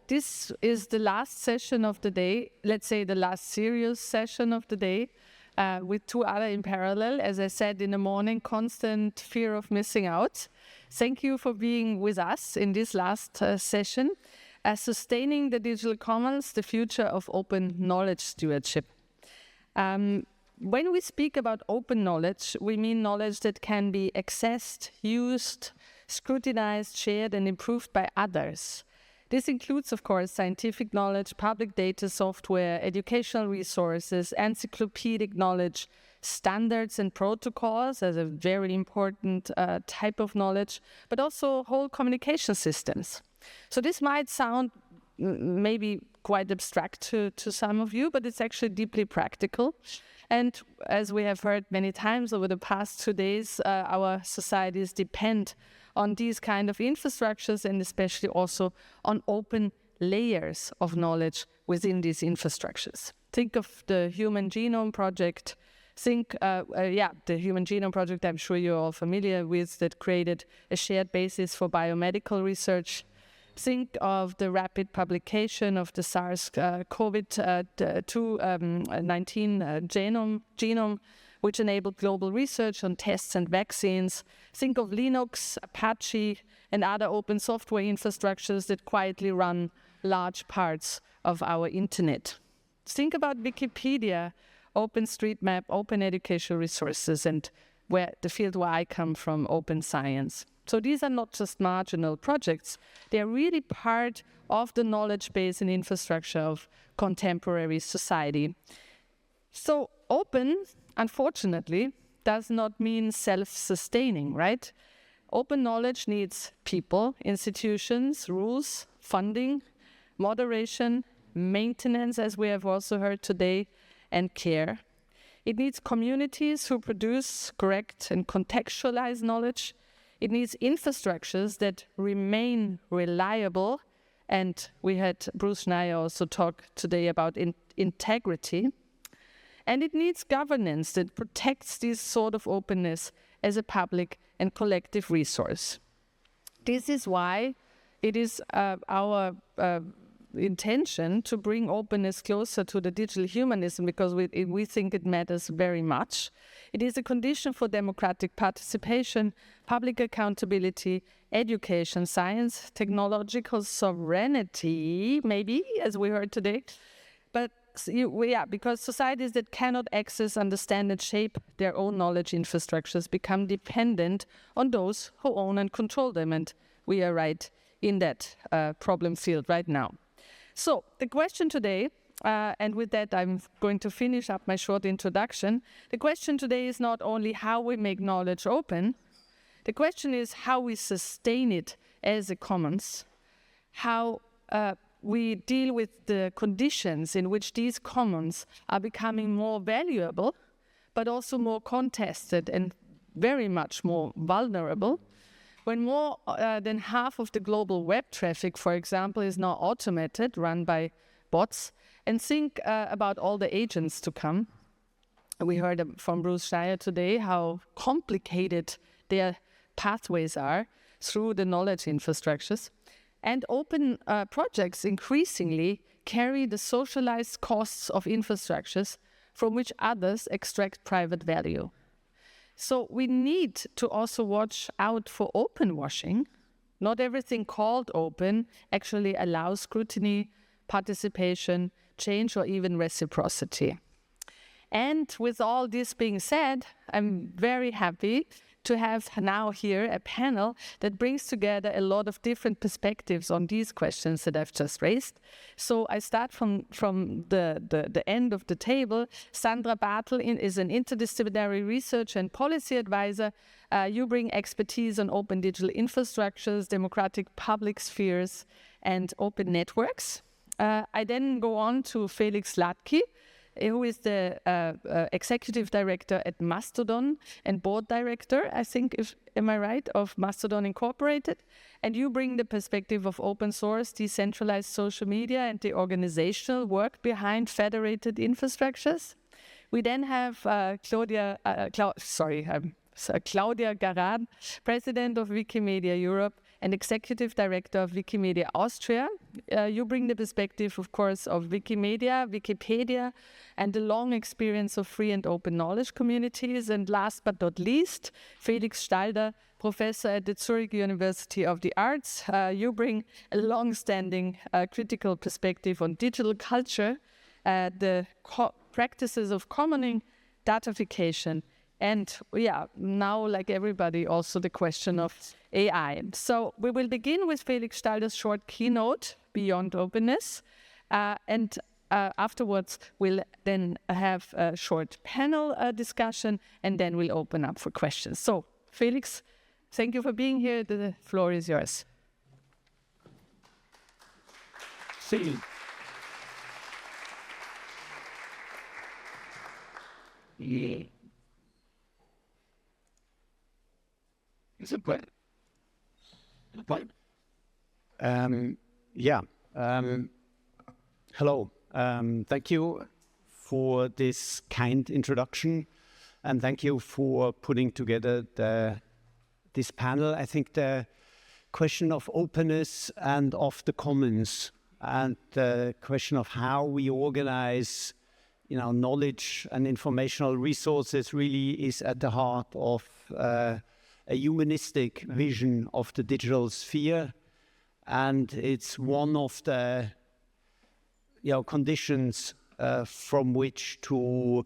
this is the last session of the day, let's say the last serious session of the day, with 2 other in parallel. As I said in the morning, constant fear of missing out. Thank you for being with us in this last session. Sustaining the digital commons, the future of open knowledge stewardship. When we speak about open knowledge, we mean knowledge that can be accessed, used, scrutinized, shared, and improved by others. This includes, of course, scientific knowledge, public data software, educational resources, encyclopedic knowledge, standards and protocols as a very important type of knowledge, but also whole communication systems. So this might sound maybe quite abstract to some of you, but it's actually deeply practical. And as we have heard many times over the past 2 days, our societies depend on these kind of infrastructures and especially also on open layers of knowledge within these infrastructures. Think of the Human Genome Project. The Human Genome Project, I'm sure you're all familiar with, that created a shared basis for biomedical research. Think of the rapid publication of the SARS-CoV-2 genome, which enabled global research on tests and vaccines. Think of Linux, Apache, and other open software infrastructures that quietly run large parts of our internet. Think about Wikipedia, OpenStreetMap, open educational resources, and the field where I come from, open science. So these are not just marginal projects. They are really part of the knowledge base and infrastructure of contemporary society. So open, unfortunately, does not mean self-sustaining, right? Open knowledge needs people, institutions, rules, funding, moderation, maintenance, as we have also heard today, and care. It needs communities who produce correct and contextualized knowledge. It needs infrastructures that remain reliable. And we had Bruce Schneier also talk today about integrity. And it needs governance that protects this sort of openness as a public and collective resource. This is why it is our intention to bring openness closer to the digital humanism, because we think it matters very much. It is a condition for democratic participation, public accountability, education, science, technological sovereignty, maybe, as we heard today. But because societies that cannot access, understand, and shape their own knowledge infrastructures become dependent on those who own and control them. And we are right in that problem field right now. So the question today, and with that I'm going to finish up my short introduction. The question today is not only how we make knowledge open, the question is how we sustain it as a commons, how we deal with the conditions in which these commons are becoming more valuable, but also more contested and very much more vulnerable. When more than half of the global web traffic, for example, is now automated, run by bots, and think about all the agents to come. We heard from Bruce Schneier today how complicated their pathways are through the knowledge infrastructures. And open projects increasingly carry the socialized costs of infrastructures from which others extract private value. So we need to also watch out for open washing. Not everything called open actually allows scrutiny, participation, change, or even reciprocity. And with all this being said, I'm very happy to have now here a panel that brings together a lot of different perspectives on these questions that I've just raised. So I start from the end of the table. Sandra Barthel is an interdisciplinary research and policy advisor. You bring expertise on open digital infrastructures, democratic public spheres, and open networks. I then go on to Felix Latke, who is the executive director at Mastodon and board director, I think, am I right, of Mastodon Incorporated. And you bring the perspective of open source, decentralized social media, and the organizational work behind federated infrastructures. We then have Claudia Garan, president of Wikimedia Europe, and Executive Director of Wikimedia Austria. You bring the perspective, of course, of Wikipedia, and the long experience of free and open knowledge communities. And last but not least, Felix Stalder, professor at the Zurich University of the Arts. You bring a long-standing critical perspective on digital culture, the practices of commoning, datafication, and now, like everybody, also the question of AI. So we will begin with Felix Stalder's short keynote, Beyond Openness, and afterwards we'll then have a short panel discussion, and then we'll open up for questions. So, Felix, thank you for being here. The floor is yours. See you. Yeah. Is it what? Hello. Thank you for this kind introduction, and thank you for putting together this panel. I think the question of openness and of the commons, and the question of how we organize, knowledge and informational resources really is at the heart of a humanistic vision of the digital sphere, and it's one of the conditions from which to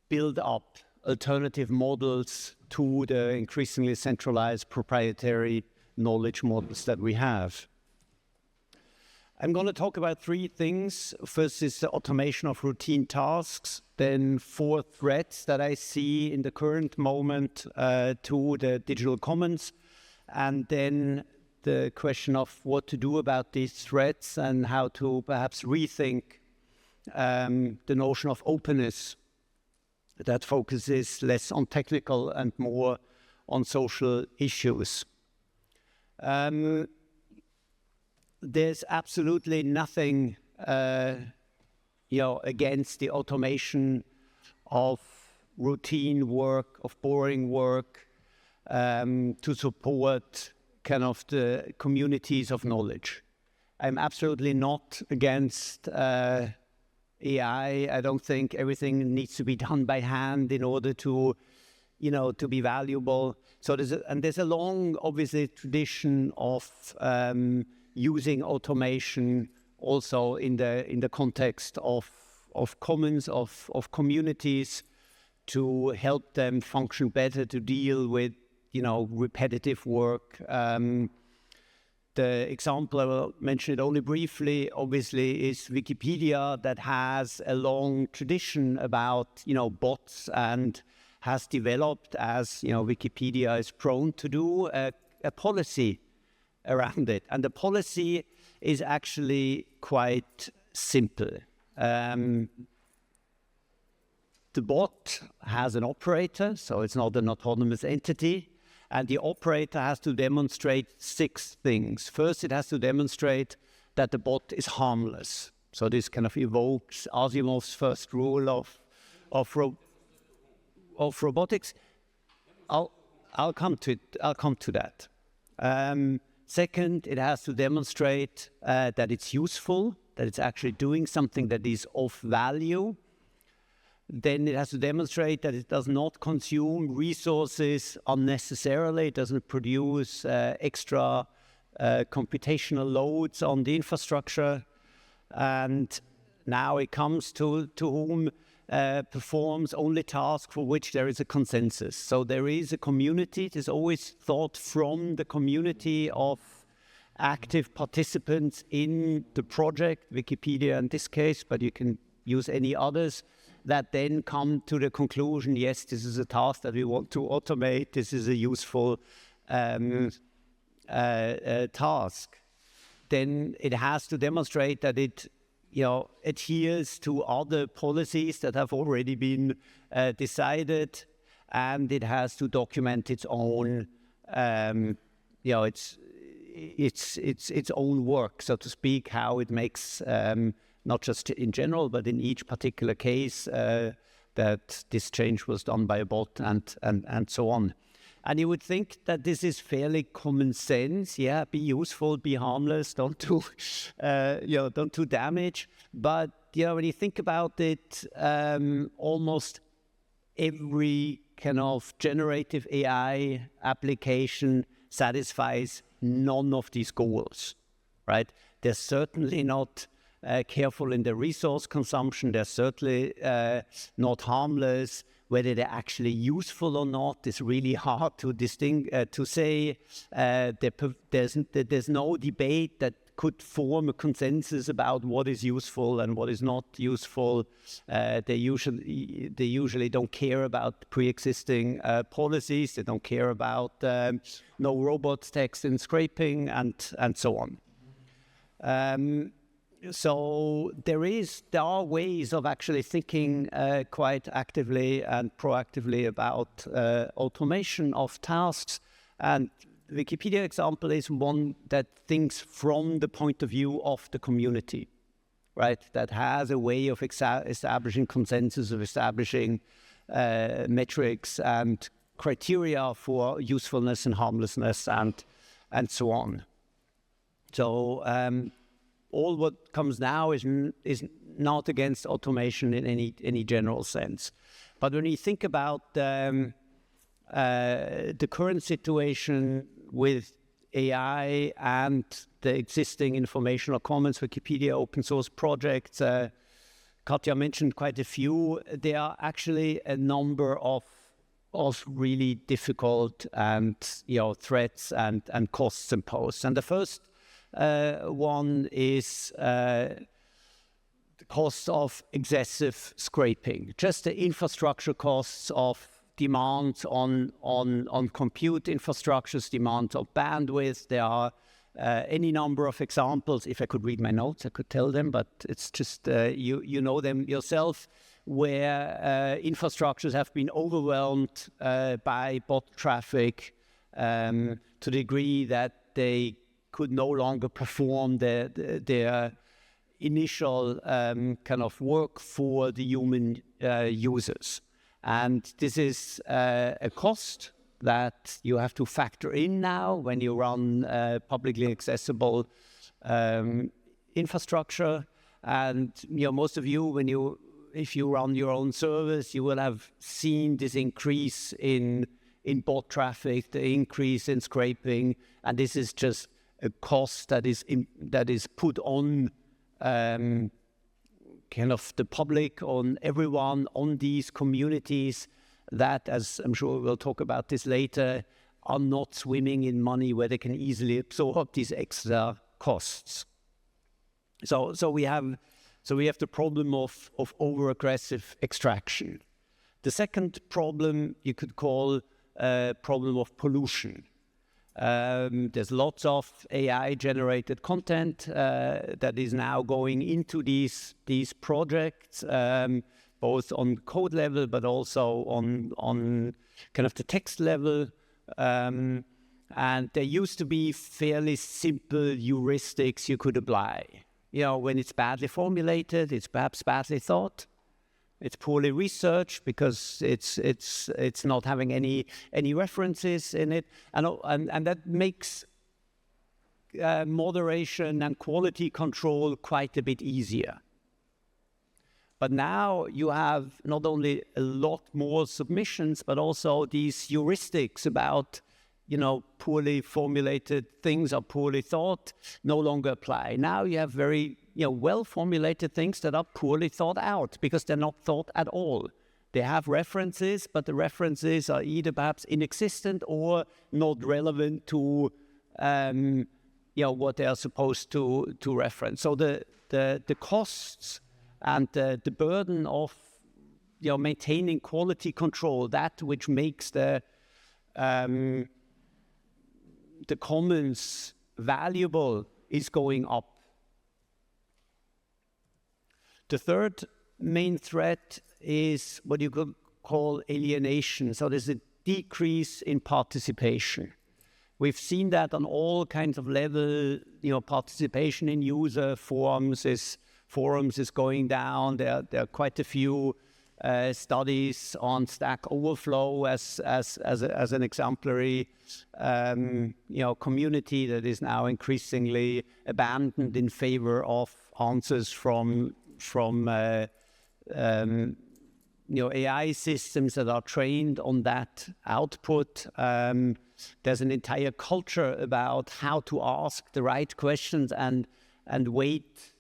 build up alternative models to the increasingly centralized proprietary knowledge models that we have. I'm going to talk about three things. First is the automation of routine tasks, then 4 threats that I see in the current moment to the digital commons, and then the question of what to do about these threats and how to perhaps rethink the notion of openness that focuses less on technical and more on social issues. There's absolutely nothing, against the automation of routine work, of boring work, to support kind of the communities of knowledge. I'm absolutely not against AI. I don't think everything needs to be done by hand in order to be valuable. So there's a long, obviously, tradition of using automation also in the context of commons, of communities, to help them function better, to deal with repetitive work. The example, I will mention it only briefly, obviously, is Wikipedia, that has a long tradition about bots, and has developed, as Wikipedia is prone to do, a policy around it. And the policy is actually quite simple. The bot has an operator, so it's not an autonomous entity, and the operator has to demonstrate 6 things. First, it has to demonstrate that the bot is harmless. So this kind of evokes Asimov's first rule of robotics. I'll come to it. I'll come to that. Second, it has to demonstrate that it's useful, that it's actually doing something that is of value. Then it has to demonstrate that it does not consume resources unnecessarily. It doesn't produce extra computational loads on the infrastructure. And now it comes to whom performs only tasks for which there is a consensus. So there is a community. It is always thought from the community of active participants in the project, Wikipedia in this case, but you can use any others, that then come to the conclusion, yes, this is a task that we want to automate, this is a useful task. Then it has to demonstrate that it adheres to other policies that have already been decided, and it has to document its own, its own work, so to speak, how it makes, not just in general, but in each particular case, that this change was done by a bot and so on. And you would think that this is fairly common sense. Yeah, be useful, be harmless, don't do, don't do damage. But when you think about it, almost every kind of generative AI application satisfies none of these goals, right? They're certainly not careful in their resource consumption. They're certainly not harmless. Whether they're actually useful or not is really hard to to say. There's no debate that could form a consensus about what is useful and what is not useful. They usually don't care about pre-existing policies. They don't care about no robots, text and scraping, and so on. So there are ways of actually thinking quite actively and proactively about automation of tasks, and the Wikipedia example is one that thinks from the point of view of the community, right? That has a way of establishing consensus, of establishing metrics and criteria for usefulness and harmlessness and so on. So all what comes now is not against automation in any general sense. But when you think about the current situation with AI and the existing informational commons, Wikipedia, open source projects, Katja mentioned quite a few. There are actually a number of really difficult and threats and costs imposed. And the first one is the cost of excessive scraping, just the infrastructure costs of demands on compute infrastructures, demands of bandwidth. There are any number of examples. If I could read my notes, I could tell them, but it's just you know them yourself, where infrastructures have been overwhelmed by bot traffic to the degree that they could no longer perform their initial kind of work for the human users. And this is a cost that you have to factor in now when you run publicly accessible infrastructure. And most of you, if you run your own service, you will have seen this increase in bot traffic, the increase in scraping, and this is just a cost that is put on kind of the public, on everyone, on these communities that, as I'm sure we'll talk about this later, are not swimming in money where they can easily absorb these extra costs. So we have the problem of over-aggressive extraction. The second problem you could call a problem of pollution. There's lots of AI-generated content that is now going into these projects, both on code level, but also on kind of the text level. And there used to be fairly simple heuristics you could apply. When it's badly formulated, it's perhaps badly thought. It's poorly researched because it's not having any references in it, and that makes moderation and quality control quite a bit easier. But now you have not only a lot more submissions, but also these heuristics about poorly formulated things or poorly thought no longer apply. Now you have very well-formulated things that are poorly thought out because they're not thought at all. They have references, but the references are either perhaps inexistent or not relevant to what they are supposed to reference. So the costs and the burden of maintaining quality control, that which makes the commons valuable, is going up. The third main threat is what you could call alienation. So there's a decrease in participation. We've seen that on all kinds of levels. Participation in user forums is going down. There are quite a few studies on Stack Overflow as an exemplary community that is now increasingly abandoned in favor of answers from AI systems that are trained on that output. There's an entire culture about how to ask the right questions and wait,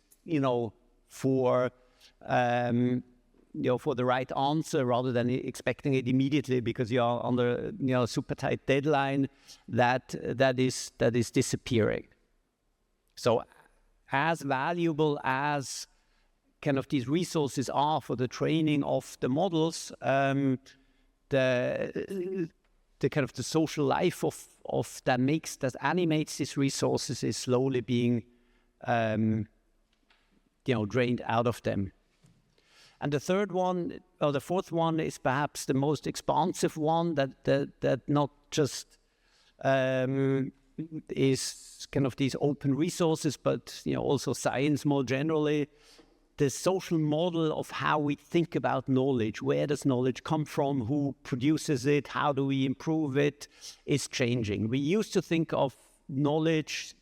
for the right answer rather than expecting it immediately because you are under super tight deadline. That is disappearing. So, as valuable as kind of these resources are for the training of the models, the kind of the social life of that animates these resources is slowly being drained out of them. And the fourth one is perhaps the most expansive one that not just is kind of these open resources, but also science more generally. The social model of how we think about knowledge, where does knowledge come from, who produces it, how do we improve it, is changing. We used to think of knowledge,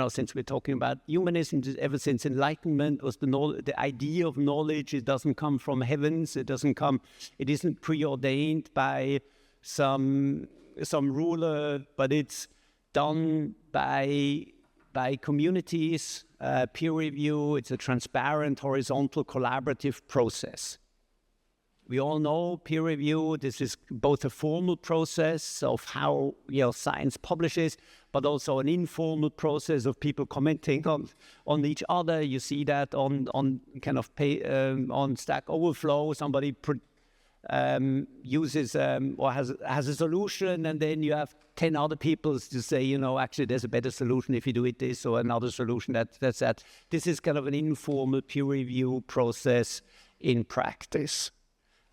since we're talking about humanism, ever since Enlightenment, was the idea of knowledge. It doesn't come from heavens. It isn't preordained by some ruler, but it's done by communities. Peer review, it's a transparent, horizontal, collaborative process. We all know peer review, this is both a formal process of how science publishes, but also an informal process of people commenting on each other. You see that on Stack Overflow, somebody uses or has a solution, and then you have 10 other people to say, actually there's a better solution if you do it this, or another solution that's that. This is kind of an informal peer review process in practice.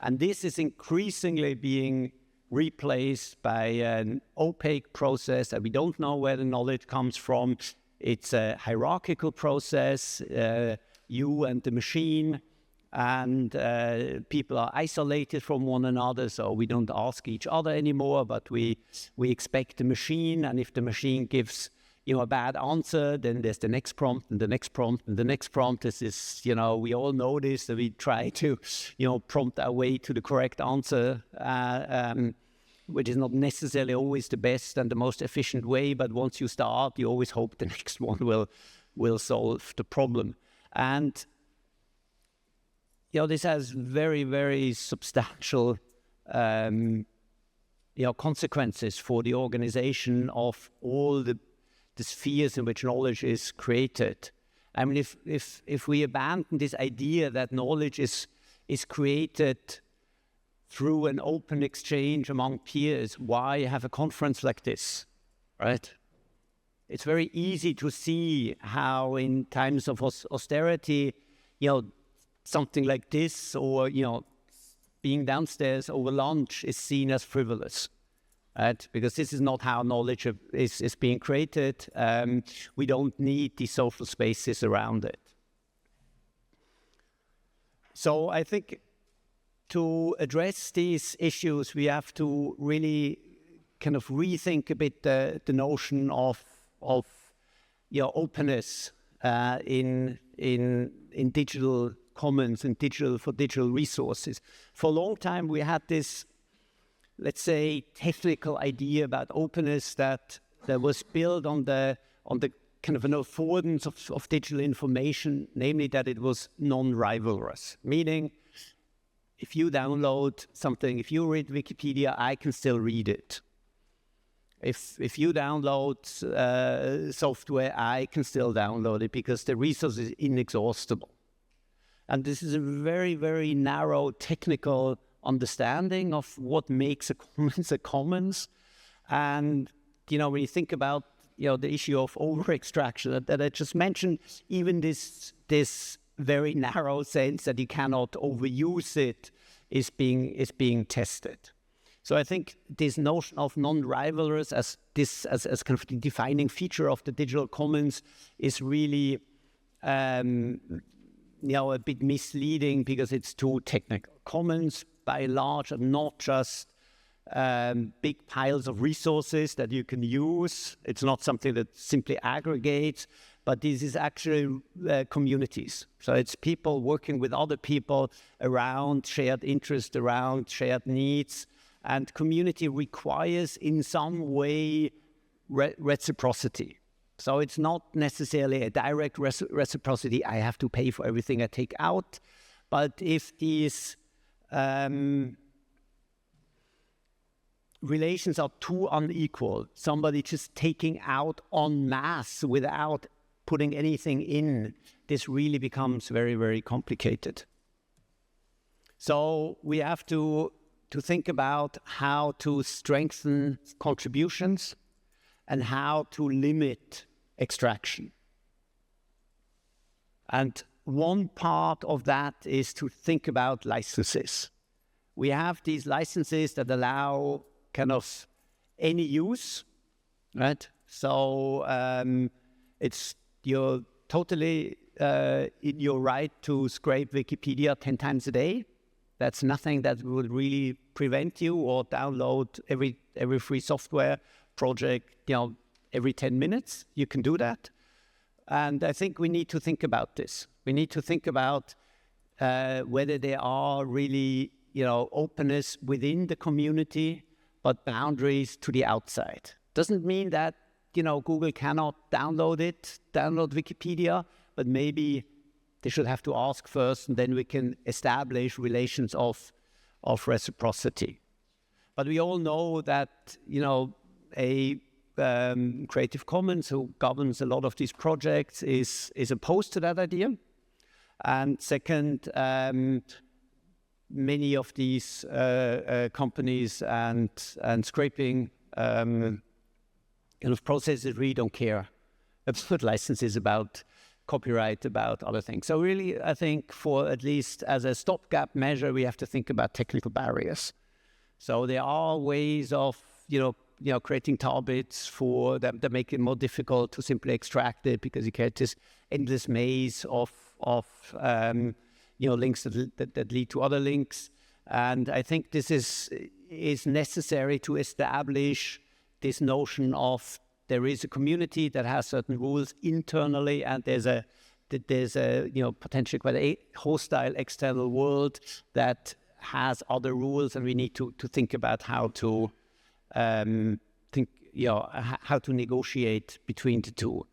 And this is increasingly being replaced by an opaque process that we don't know where the knowledge comes from. It's a hierarchical process, you and the machine, and people are isolated from one another, so we don't ask each other anymore, but we expect the machine, and if the machine gives a bad answer, then there's the next prompt and the next prompt and the next prompt. This is, we all know this, that we try to, prompt our way to the correct answer, which is not necessarily always the best and the most efficient way, but once you start, you always hope the next one will solve the problem. And this has very, very substantial consequences for the organization of all the spheres in which knowledge is created. I mean, if we abandon this idea that knowledge is created through an open exchange among peers, why have a conference like this, right? It's very easy to see how in times of austerity, something like this, or being downstairs over lunch is seen as frivolous, right? Because this is not how knowledge is being created. We don't need the social spaces around it. So I think to address these issues, we have to really kind of rethink a bit the notion of openness in digital commons and for digital resources. For a long time, we had this, let's say, technical idea about openness that was built on the kind of an affordance of digital information, namely that it was non-rivalrous, meaning if you download something, if you read Wikipedia, I can still read it. If you download software, I can still download it because the resource is inexhaustible. And this is a very, very narrow technical understanding of what makes a commons. And, when you think about, the issue of over-extraction that I just mentioned, even this very narrow sense that you cannot overuse it is being tested. So I think this notion of non-rivalrous as kind of the defining feature of the digital commons is really a bit misleading because it's too technical. Commons, by and large, are not just big piles of resources that you can use. It's not something that simply aggregates, but this is actually communities. So it's people working with other people around shared interests, around shared needs. And community requires in some way reciprocity. So it's not necessarily a direct reciprocity. I have to pay for everything I take out. But if these relations are too unequal, somebody just taking out en masse without putting anything in, this really becomes very, very complicated. So we have to think about how to strengthen contributions and how to limit extraction. And one part of that is to think about licenses. We have these licenses that allow kind of any use, right? So you're totally in your right to scrape Wikipedia 10 times a day. That's nothing that would really prevent you, or download every free software project, every 10 minutes. You can do that. And I think we need to think about this. We need to think about whether there are really, openness within the community, but boundaries to the outside. Doesn't mean that, Google cannot download Wikipedia, but maybe they should have to ask first, and then we can establish relations of reciprocity. But we all know that, a Creative Commons, who governs a lot of these projects, is opposed to that idea. And second, many of these companies and scraping processes really don't care about licenses, about copyright, about other things. So really, I think for at least as a stopgap measure, we have to think about technical barriers. So there are ways of, creating tar bits for them that make it more difficult to simply extract it, because you get this endless maze of links that lead to other links. And I think this is necessary to establish this notion of there is a community that has certain rules internally, and there's a potentially quite a hostile external world that has other rules, and we need to think about how to how to negotiate between the two.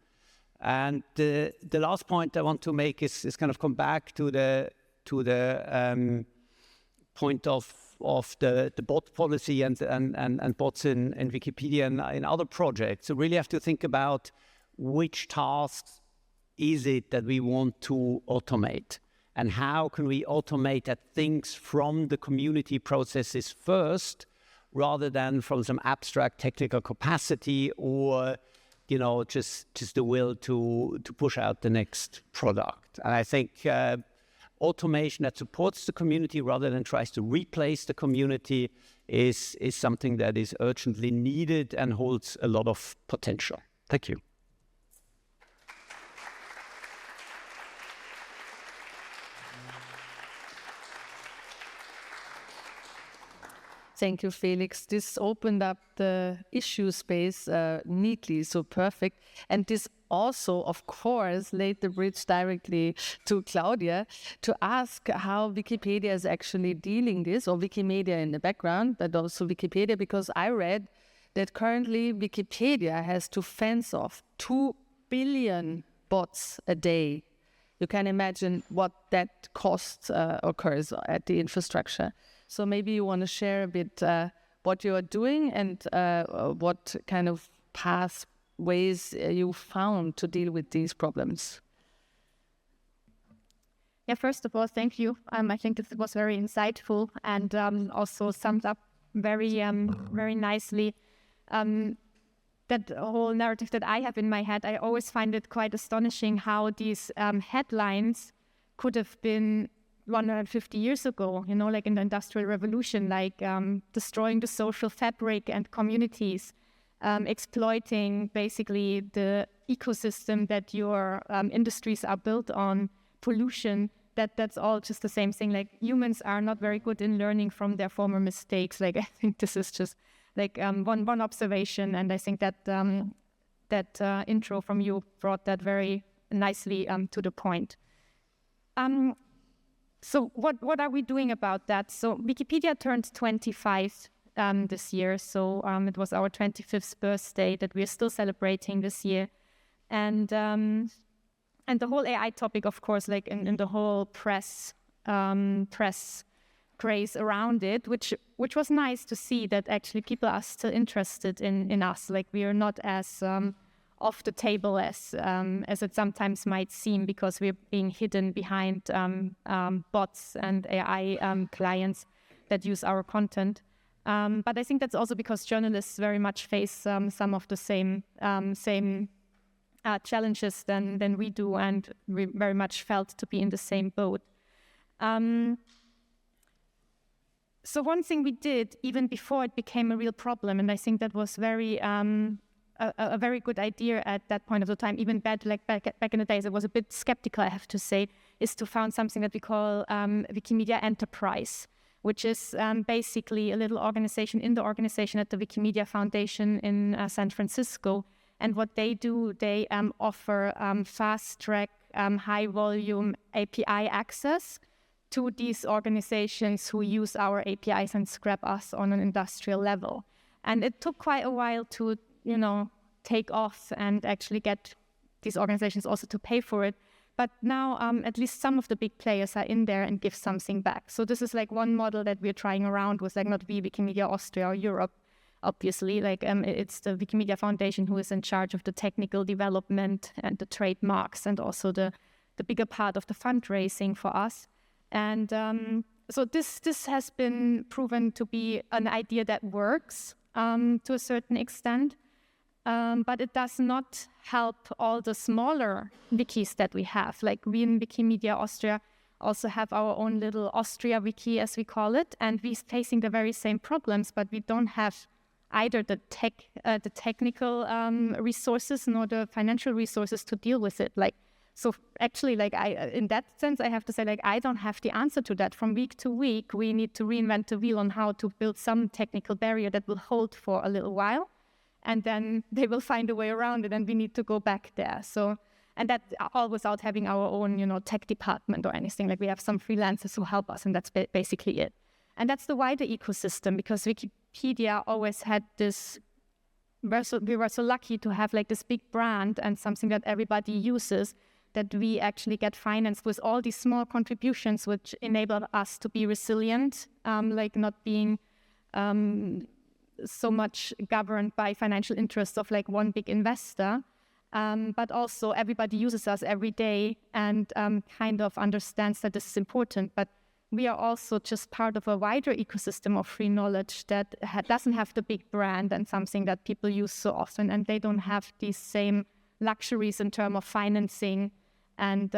And the last point I want to make is kind of come back to the point of the bot policy and bots in Wikipedia and in other projects. So really have to think about which tasks is it that we want to automate, and how can we automate that things from the community processes first, rather than from some abstract technical capacity or just the will to push out the next product. And I think automation that supports the community rather than tries to replace the community is something that is urgently needed and holds a lot of potential. Thank you. Thank you, Felix. This opened up the issue space neatly, so perfect. And this also, of course, laid the bridge directly to Claudia to ask how Wikipedia is actually dealing this, or Wikimedia in the background, but also Wikipedia, because I read that currently Wikipedia has to fence off 2 billion bots a day. You can imagine what that cost occurs at the infrastructure. So maybe you want to share a bit what you are doing and what kind of pathways you found to deal with these problems. Yeah, first of all, thank you. I think this was very insightful and also summed up very nicely that whole narrative that I have in my head. I always find it quite astonishing how these headlines could have been 150 years ago, like in the Industrial Revolution, like destroying the social fabric and communities, exploiting basically the ecosystem that your industries are built on, pollution, that's all just the same thing. Like humans are not very good in learning from their former mistakes. Like I think this is just like one observation, and I think that intro from you brought that very nicely to the point. So what are we doing about that? So Wikipedia turned 25 this year. So it was our 25th birthday that we're still celebrating this year. And the whole AI topic, of course, like in the whole press craze around it, which was nice to see that actually people are still interested in us. Like we are not as off the table as it sometimes might seem, because we're being hidden behind bots and AI clients that use our content. But I think that's also because journalists very much face some of the same challenges than we do, and we very much felt to be in the same boat. So one thing we did even before it became a real problem, and I think that was very a very good idea at that point of the time, even back in the days, I was a bit skeptical, I have to say, is to found something that we call Wikimedia Enterprise, which is basically a little organization in the organization at the Wikimedia Foundation in San Francisco. And what they do, they offer fast-track, high-volume API access to these organizations who use our APIs and scrap us on an industrial level. And it took quite a while to, take off and actually get these organizations also to pay for it. But now at least some of the big players are in there and give something back. So this is like one model that we're trying around with, like not Wikimedia Austria or Europe, obviously. Like it's the Wikimedia Foundation who is in charge of the technical development and the trademarks, and also the bigger part of the fundraising for us. And so this has been proven to be an idea that works to a certain extent. But it does not help all the smaller wikis that we have. Like we in Wikimedia Austria also have our own little Austria wiki, as we call it, and we're facing the very same problems, but we don't have either the technical resources nor the financial resources to deal with it. So actually, in that sense, I have to say, I don't have the answer to that. From week to week, we need to reinvent the wheel on how to build some technical barrier that will hold for a little while. And then they will find a way around it, and we need to go back there. So, and that all without having our own, tech department or anything. Like we have some freelancers who help us, and that's basically it. And that's the wider ecosystem, because Wikipedia always had this. We were so lucky to have this big brand and something that everybody uses, that we actually get financed with all these small contributions, which enabled us to be resilient, not being so much governed by financial interests of one big investor, but also everybody uses us every day and kind of understands that this is important. But we are also just part of a wider ecosystem of free knowledge that doesn't have the big brand and something that people use so often, and they don't have these same luxuries in terms of financing, and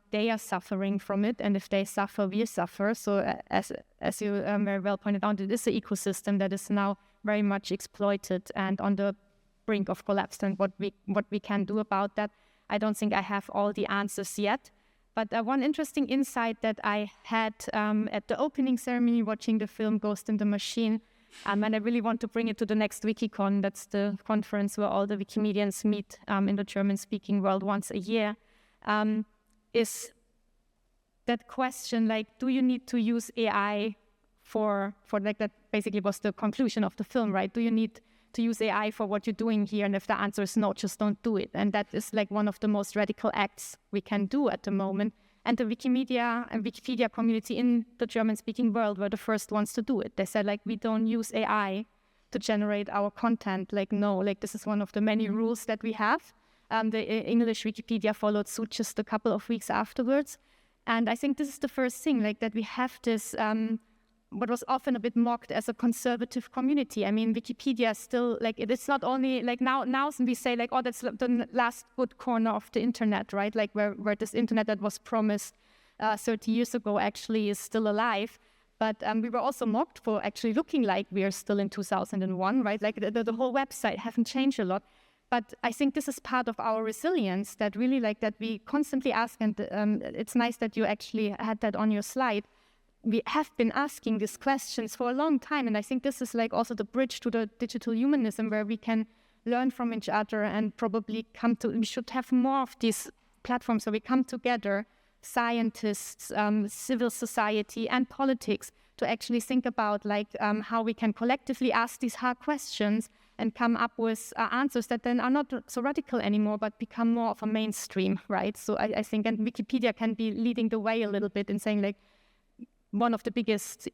they are suffering from it. And if they suffer, we suffer. So as you very well pointed out, it is an ecosystem that is now very much exploited and on the brink of collapse. And what we can do about that, I don't think I have all the answers yet. But one interesting insight that I had at the opening ceremony watching the film Ghost in the Machine, and I really want to bring it to the next WikiCon, that's the conference where all the Wikimedians meet in the German-speaking world once a year, is that question, do you need to use AI for that basically was the conclusion of the film, right? Do you need to use AI for what you're doing here? And if the answer is no, just don't do it. And that is one of the most radical acts we can do at the moment. And the Wikimedia and Wikipedia community in the German-speaking world were the first ones to do it. They said, we don't use AI to generate our content. No, this is one of the many rules that we have. The English Wikipedia followed suit just a couple of weeks afterwards. And I think this is the first thing, that we have this, what was often a bit mocked as a conservative community. I mean, Wikipedia is still, it's not only, now we say, oh, that's the last good corner of the internet, right? Where this internet that was promised 30 years ago actually is still alive. But we were also mocked for actually looking like we are still in 2001, right? The whole website haven't changed a lot. But I think this is part of our resilience, that really like that we constantly ask, and it's nice that you actually had that on your slide. We have been asking these questions for a long time, and I think this is like also the bridge to the digital humanism, where we can learn from each other and probably we should have more of these platforms where we come together, scientists, civil society, and politics, to actually think about like how we can collectively ask these hard questions and come up with answers that then are not so radical anymore, but become more of a mainstream, right? So I think, and Wikipedia can be leading the way a little bit in saying like, one of the biggest,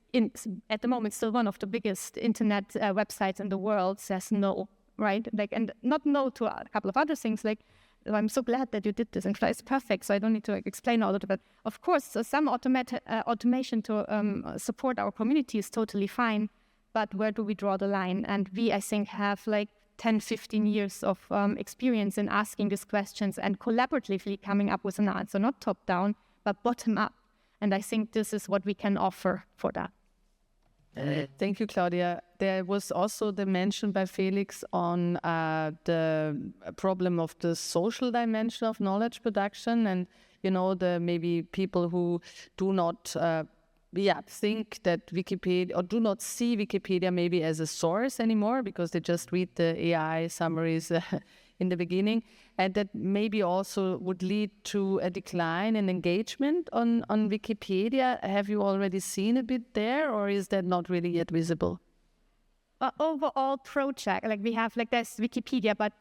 at the moment, still one of the biggest internet websites in the world says no, right? Like, and not no to a couple of other things. Like, I'm so glad that you did this, and it's perfect. So I don't need to explain all of it. But of course, so some automation to support our community is totally fine. But where do we draw the line? And we, I think, have like 10, 15 years of experience in asking these questions and collaboratively coming up with an answer, not top down, but bottom up. And I think this is what we can offer for that. Thank you, Claudia. There was also the mention by Felix on the problem of the social dimension of knowledge production, and the maybe people who do not think that Wikipedia, or do not see Wikipedia maybe as a source anymore, because they just read the AI summaries in the beginning, and that maybe also would lead to a decline in engagement on Wikipedia. Have you already seen a bit there, or is that not really yet visible? Overall project, like we have, like there's Wikipedia, but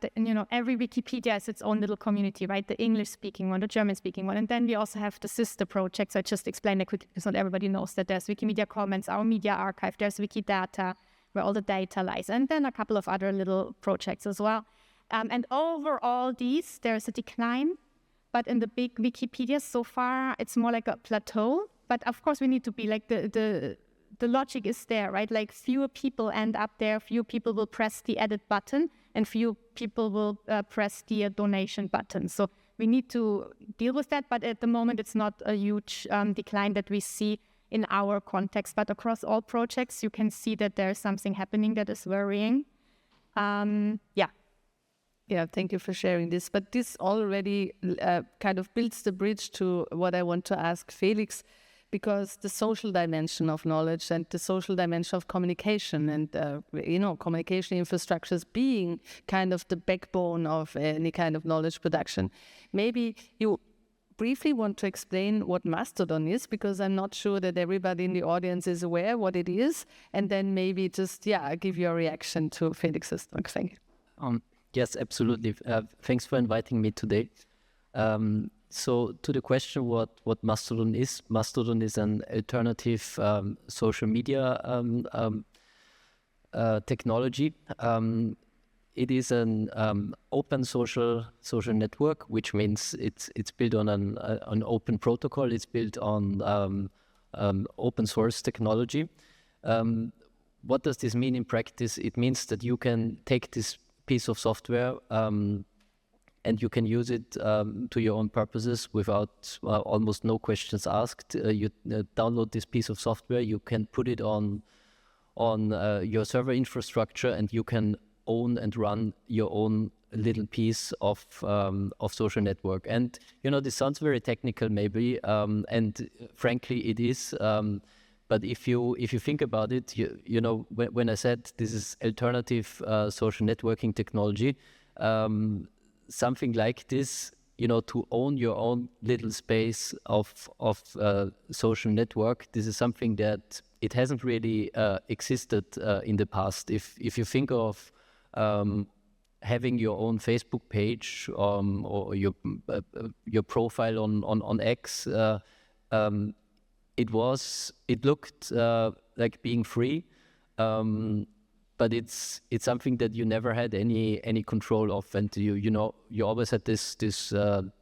every Wikipedia has its own little community, right? The English-speaking one, the German-speaking one, and then we also have the sister projects. I just explained that quickly because not everybody knows that there's Wikimedia Commons, our media archive, there's Wikidata, where all the data lies, and then a couple of other little projects as well. And overall there's a decline, but in the big Wikipedia so far, it's more like a plateau. But of course, we need to be like the logic is there, right? Like fewer people end up there, few people will press the edit button, and few people will press the donation button. So we need to deal with that, but at the moment, it's not a huge decline that we see in our context. But across all projects, you can see that there's something happening that is worrying. Yeah, thank you for sharing this. But this already kind of builds the bridge to what I want to ask Felix, because the social dimension of knowledge and the social dimension of communication and, communication infrastructures being kind of the backbone of any kind of knowledge production. Maybe you briefly want to explain what Mastodon is, because I'm not sure that everybody in the audience is aware what it is, and then maybe just, give your reaction to Felix's talk. Thank you. Yes, absolutely. Thanks for inviting me today. So to the question what Mastodon is an alternative social media technology. It is an open social network, which means it's built on an open protocol. It's built on open source technology. What does this mean in practice? It means that you can take this piece of software and you can use it to your own purposes without almost no questions asked. You download this piece of software, you can put it on your server infrastructure, and you can own and run your own little piece of social network. And this sounds very technical maybe, and frankly it is. But if you think about it, when I said this is alternative social networking technology, something like this, to own your own little space of social network, this is something that it hasn't really existed in the past. If you think of having your own Facebook page or your profile on X, it looked like being free, but it's something that you never had any control of, and you always had this for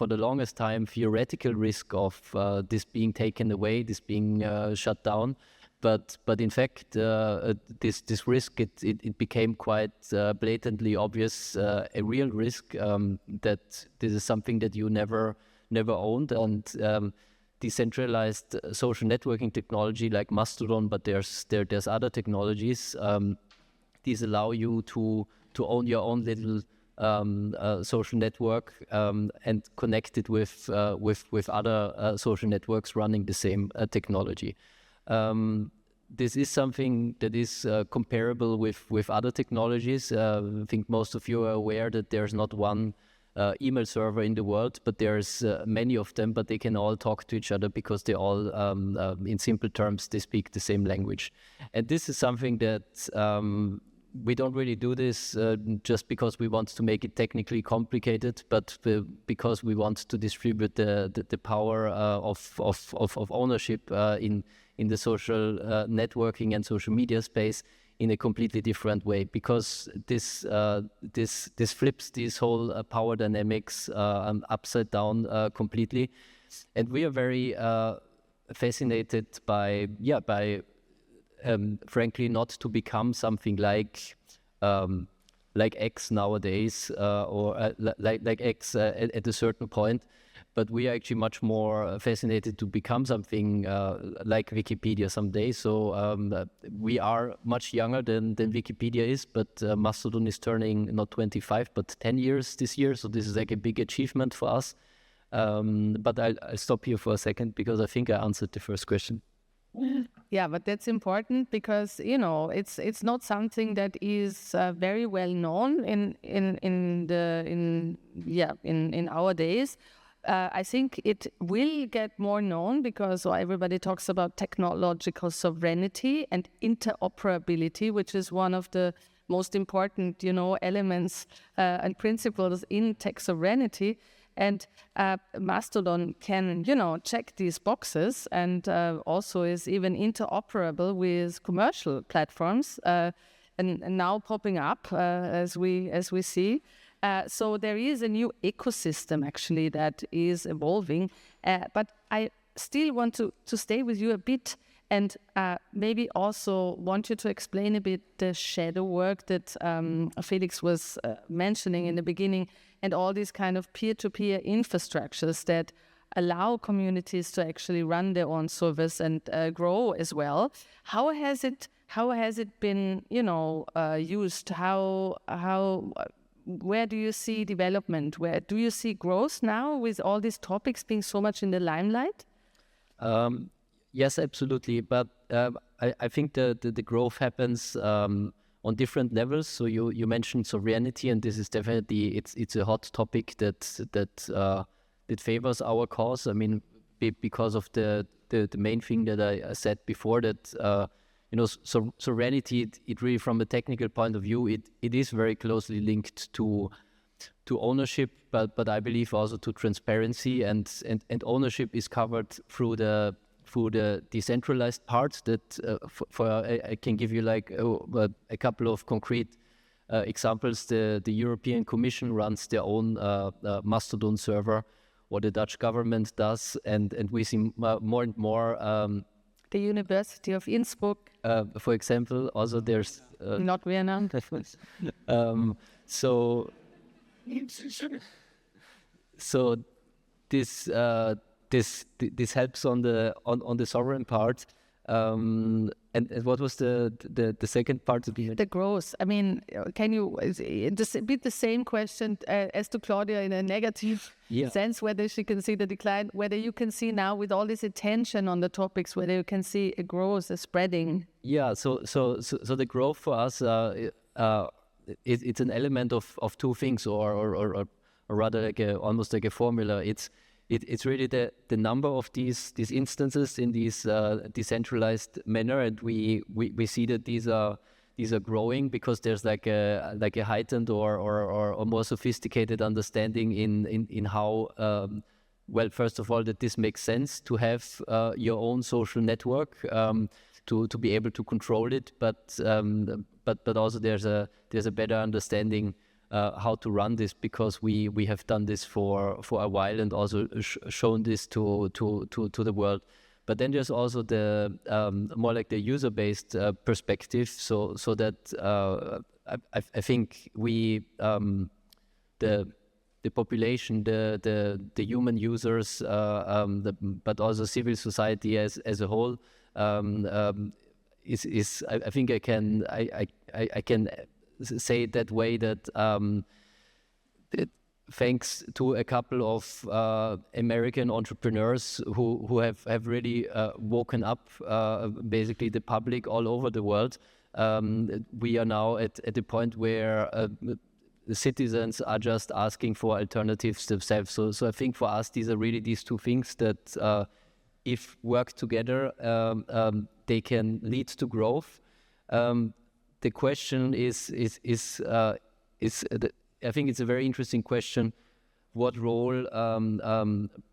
the longest time theoretical risk of this being taken away, this being shut down. But in fact, this risk it became quite blatantly obvious, a real risk that this is something that you never owned. And decentralized social networking technology like Mastodon, but there's other technologies. these allow you to own your own little social network and connect it with other social networks running the same technology. This is something that is comparable with other technologies. I think most of you are aware that there's not one email server in the world, but there's many of them, but they can all talk to each other because they all, in simple terms, they speak the same language. And this is something that we don't really do this just because we want to make it technically complicated, but because we want to distribute the power of ownership in the social networking and social media space in a completely different way, because this flips this whole power dynamics upside down completely. And we are very fascinated by frankly not to become something like X nowadays or like X at a certain point, but we are actually much more fascinated to become something like Wikipedia someday. So we are much younger than Wikipedia is, but Mastodon is turning not 25 but 10 years this year, so this is like a big achievement for us. But I'll stop here for a second because I think I answered the first question. Yeah, but that's important because it's not something that is very well known in our days. I think it will get more known because everybody talks about technological sovereignty and interoperability, which is one of the most important elements and principles in tech sovereignty. And Mastodon can, check these boxes and also is even interoperable with commercial platforms and now popping up as we see. So there is a new ecosystem actually that is evolving. But I still want to stay with you a bit and maybe also want you to explain a bit the shadow work that Felix was mentioning in the beginning, and all these kind of peer-to-peer infrastructures that allow communities to actually run their own service and grow as well. How has it been, used? Where do you see development? Where do you see growth now with all these topics being so much in the limelight? Yes, absolutely. But I think the growth happens on different levels. So you mentioned sovereignty, and this is definitely it's a hot topic that favors our cause. I mean, because of the main thing that I said before, that sovereignty, it really, from a technical point of view, it is very closely linked to ownership, but I believe also to transparency, and ownership is covered through the decentralized part that I can give you like a couple of concrete examples. The European Commission runs their own Mastodon server, what the Dutch government does, and we see more and more. The University of Innsbruck, for example, also there's not Vienna. So this helps on the sovereign part. And what was the second part to be? The growth. I mean, can you just a bit the same question as to Claudia in a negative sense, whether she can see the decline, whether you can see now with all this attention on the topics, whether you can see a growth, a spreading? Yeah. So the growth for us, it's an element of two things, or rather like almost like a formula. It's really the number of these instances in these decentralized manner, and we see that these are growing because there's like a heightened or more sophisticated understanding in how well, first of all, that this makes sense to have your own social network, to be able to control it, but also there's a better understanding how to run this, because we have done this for a while and also shown this to the world. But then there's also the more like the user-based perspective, so that I think we the population, the human users, but also civil society as a whole, is I think I I can say it that way, that thanks to a couple of American entrepreneurs who have really woken up basically the public all over the world, we are now at the point where the citizens are just asking for alternatives themselves. So I think for us, these are really these two things that if work together, they can lead to growth. The question is I think it's a very interesting question, what role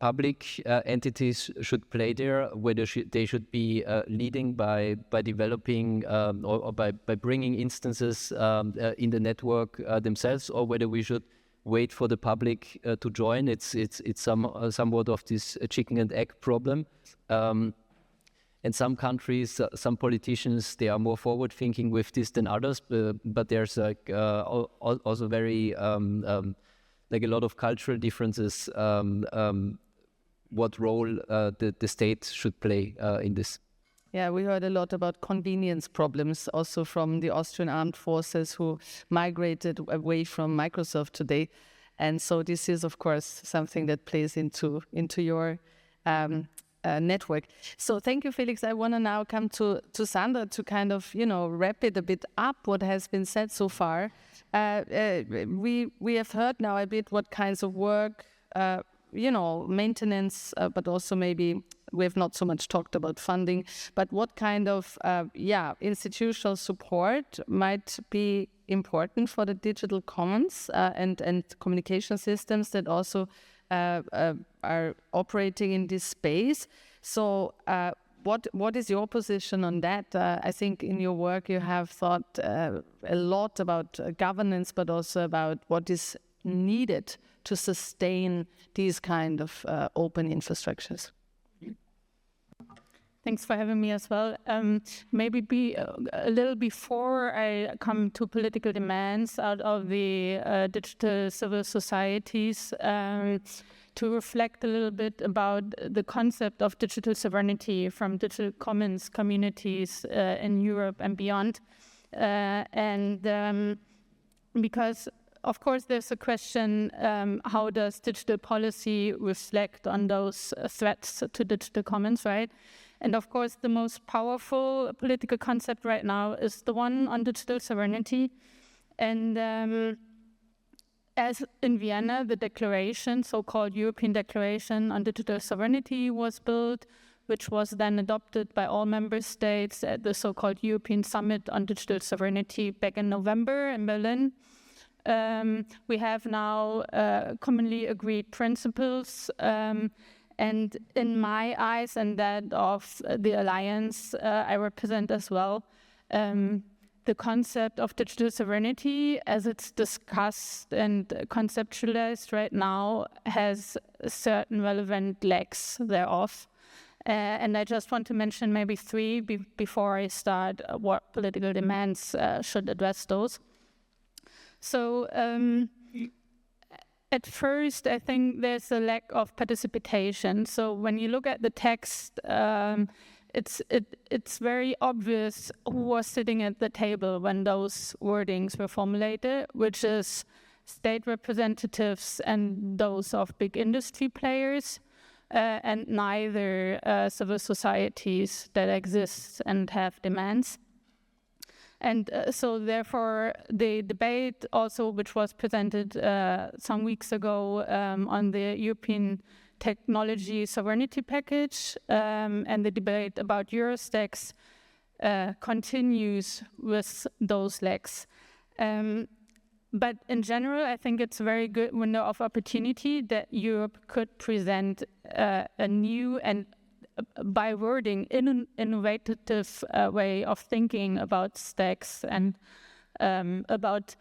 public entities should play there, whether they should be leading by developing or by bringing instances in the network themselves, or whether we should wait for the public to join. It's somewhat of this chicken and egg problem. In some countries, some politicians, they are more forward-thinking with this than others, but there's like also very like a lot of cultural differences. What role the state should play in this? Yeah, we heard a lot about convenience problems also from the Austrian armed forces who migrated away from Microsoft today, and so this is of course something that plays into your network. So thank you, Felix. I want to now come to Sandra to kind of, wrap it a bit up, what has been said so far. We have heard now a bit what kinds of work, maintenance, but also maybe we have not so much talked about funding, but what kind of, institutional support might be important for the digital commons and communication systems that also are operating in this space. So what is your position on that? I think in your work you have thought a lot about governance, but also about what is needed to sustain these kind of open infrastructures. Thanks for having me as well. Maybe a little before I come to political demands out of the digital civil societies, to reflect a little bit about the concept of digital sovereignty from digital commons communities in Europe and beyond. Because of course, there's a question, how does digital policy reflect on those threats to digital commons, right? And of course, the most powerful political concept right now is the one on digital sovereignty. And as in Vienna, the declaration, so-called European Declaration on Digital Sovereignty was built, which was then adopted by all member states at the so-called European Summit on Digital Sovereignty back in November in Berlin. We have now commonly agreed principles, and in my eyes and that of the Alliance I represent as well, the concept of digital sovereignty as it's discussed and conceptualized right now has certain relevant lacks thereof. And I just want to mention maybe three before I start what political demands should address those. So at first, I think there's a lack of participation. So when you look at the text, it's very obvious who was sitting at the table when those wordings were formulated, which is state representatives and those of big industry players, and neither civil societies that exist and have demands. And so therefore the debate also, which was presented some weeks ago on the European Technology Sovereignty Package and the debate about Eurostacks continues with those lacks. But in general, I think it's a very good window of opportunity that Europe could present a new and by wording in an innovative way of thinking about stacks and about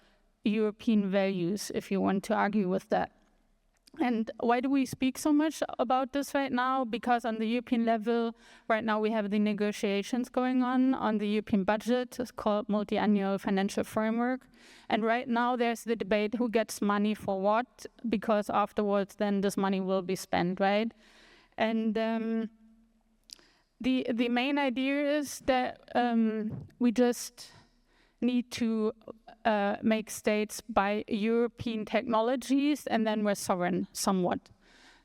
European values, if you want to argue with that. And why do we speak so much about this right now? Because on the European level, right now we have the negotiations going on the European budget. It's called Multi-Annual Financial Framework. And right now there's the debate who gets money for what, because afterwards then this money will be spent, right? And the main idea is that we just need to make states buy European technologies, and then we're sovereign somewhat.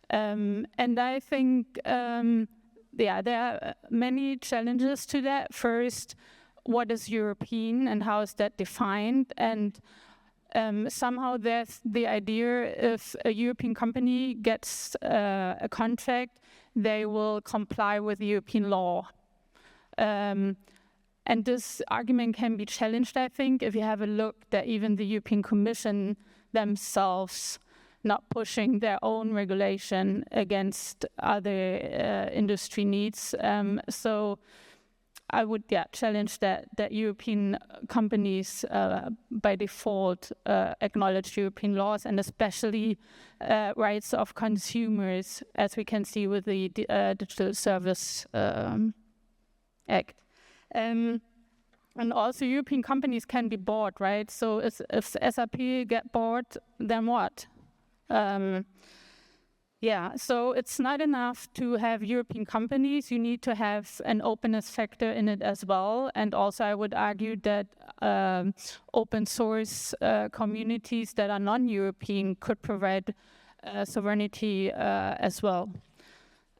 And I think, there are many challenges to that. First, what is European and how is that defined? And somehow there's the idea if a European company gets a contract, they will comply with European law. And this argument can be challenged, I think, if you have a look that even the European Commission themselves not pushing their own regulation against other industry needs. So I would challenge that European companies by default acknowledge European laws, and especially rights of consumers, as we can see with the Digital Service Act. And also European companies can be bought, right? So if SAP get bought, then what? So it's not enough to have European companies. You need to have an openness factor in it as well. And also I would argue that open source communities that are non-European could provide sovereignty as well.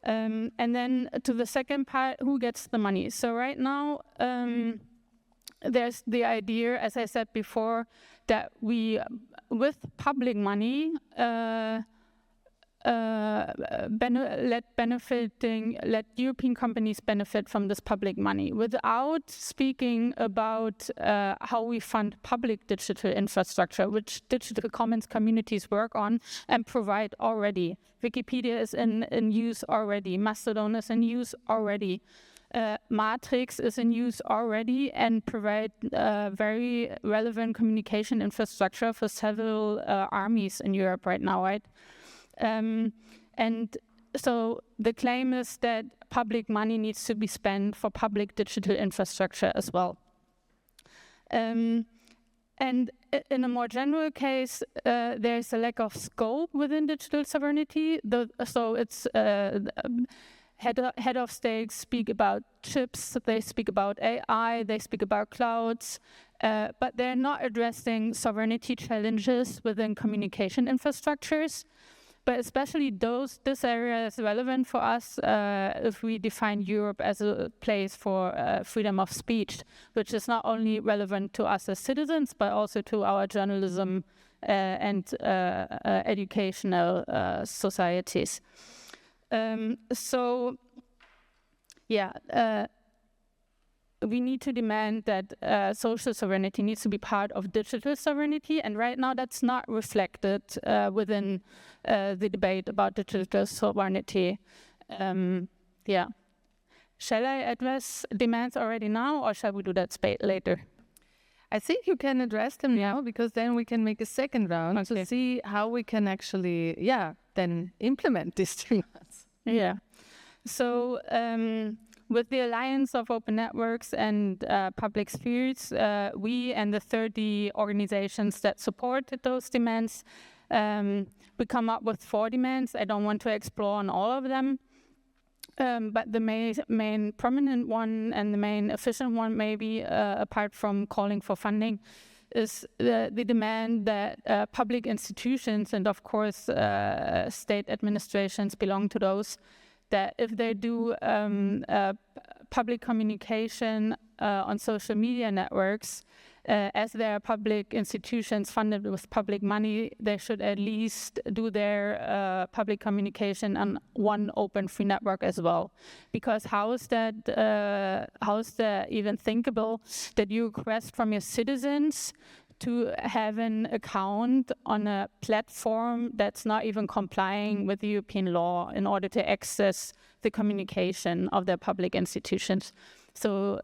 And then to the second part, who gets the money? So right now, there's the idea, as I said before, that we, with public money, let European companies benefit from this public money without speaking about how we fund public digital infrastructure, which digital commons communities work on and provide already. Wikipedia is in use already. Mastodon is in use already. Matrix is in use already and provide very relevant communication infrastructure for several armies in Europe right now, right? And so the claim is that public money needs to be spent for public digital infrastructure as well. And in a more general case, there's a lack of scope within digital sovereignty. So it's head of states speak about chips, they speak about AI, they speak about clouds, but they're not addressing sovereignty challenges within communication infrastructures. But especially this area is relevant for us if we define Europe as a place for freedom of speech, which is not only relevant to us as citizens, but also to our journalism and educational societies. We need to demand that social sovereignty needs to be part of digital sovereignty, and right now that's not reflected within the debate about digital sovereignty. Shall I address demands already now, or shall we do that later? I think you can address them now, because then we can make a second round to see how we can actually, then implement these demands. Yeah. So with the Alliance of Open Networks and Public Spheres, we and the 30 organizations that support those demands, we come up with 4 demands. I don't want to explore on all of them, but the main prominent one and the main efficient one, maybe apart from calling for funding, is the demand that public institutions, and of course state administrations belong to those, that if they do public communication on social media networks, as they are public institutions funded with public money, they should at least do their public communication on one open free network as well. Because how is that even thinkable that you request from your citizens to have an account on a platform that's not even complying with European law in order to access the communication of their public institutions? So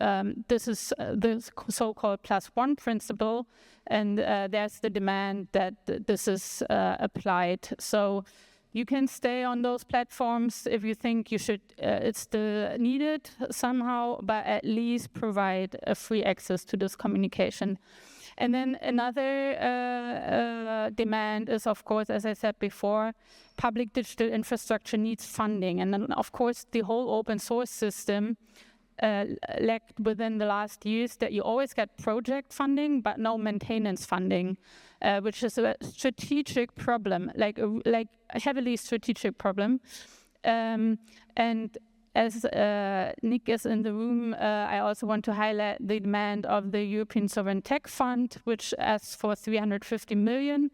this is the so-called +1 principle, and there's the demand that this is applied. So you can stay on those platforms if you think you should, it's still needed somehow, but at least provide a free access to this communication. And then another demand is, of course, as I said before, public digital infrastructure needs funding. And then, of course, the whole open source system lacked within the last years, that you always get project funding but no maintenance funding, which is a strategic problem, like a heavily strategic problem. And as Nick is in the room, I also want to highlight the demand of the European Sovereign Tech Fund, which asks for 350 million,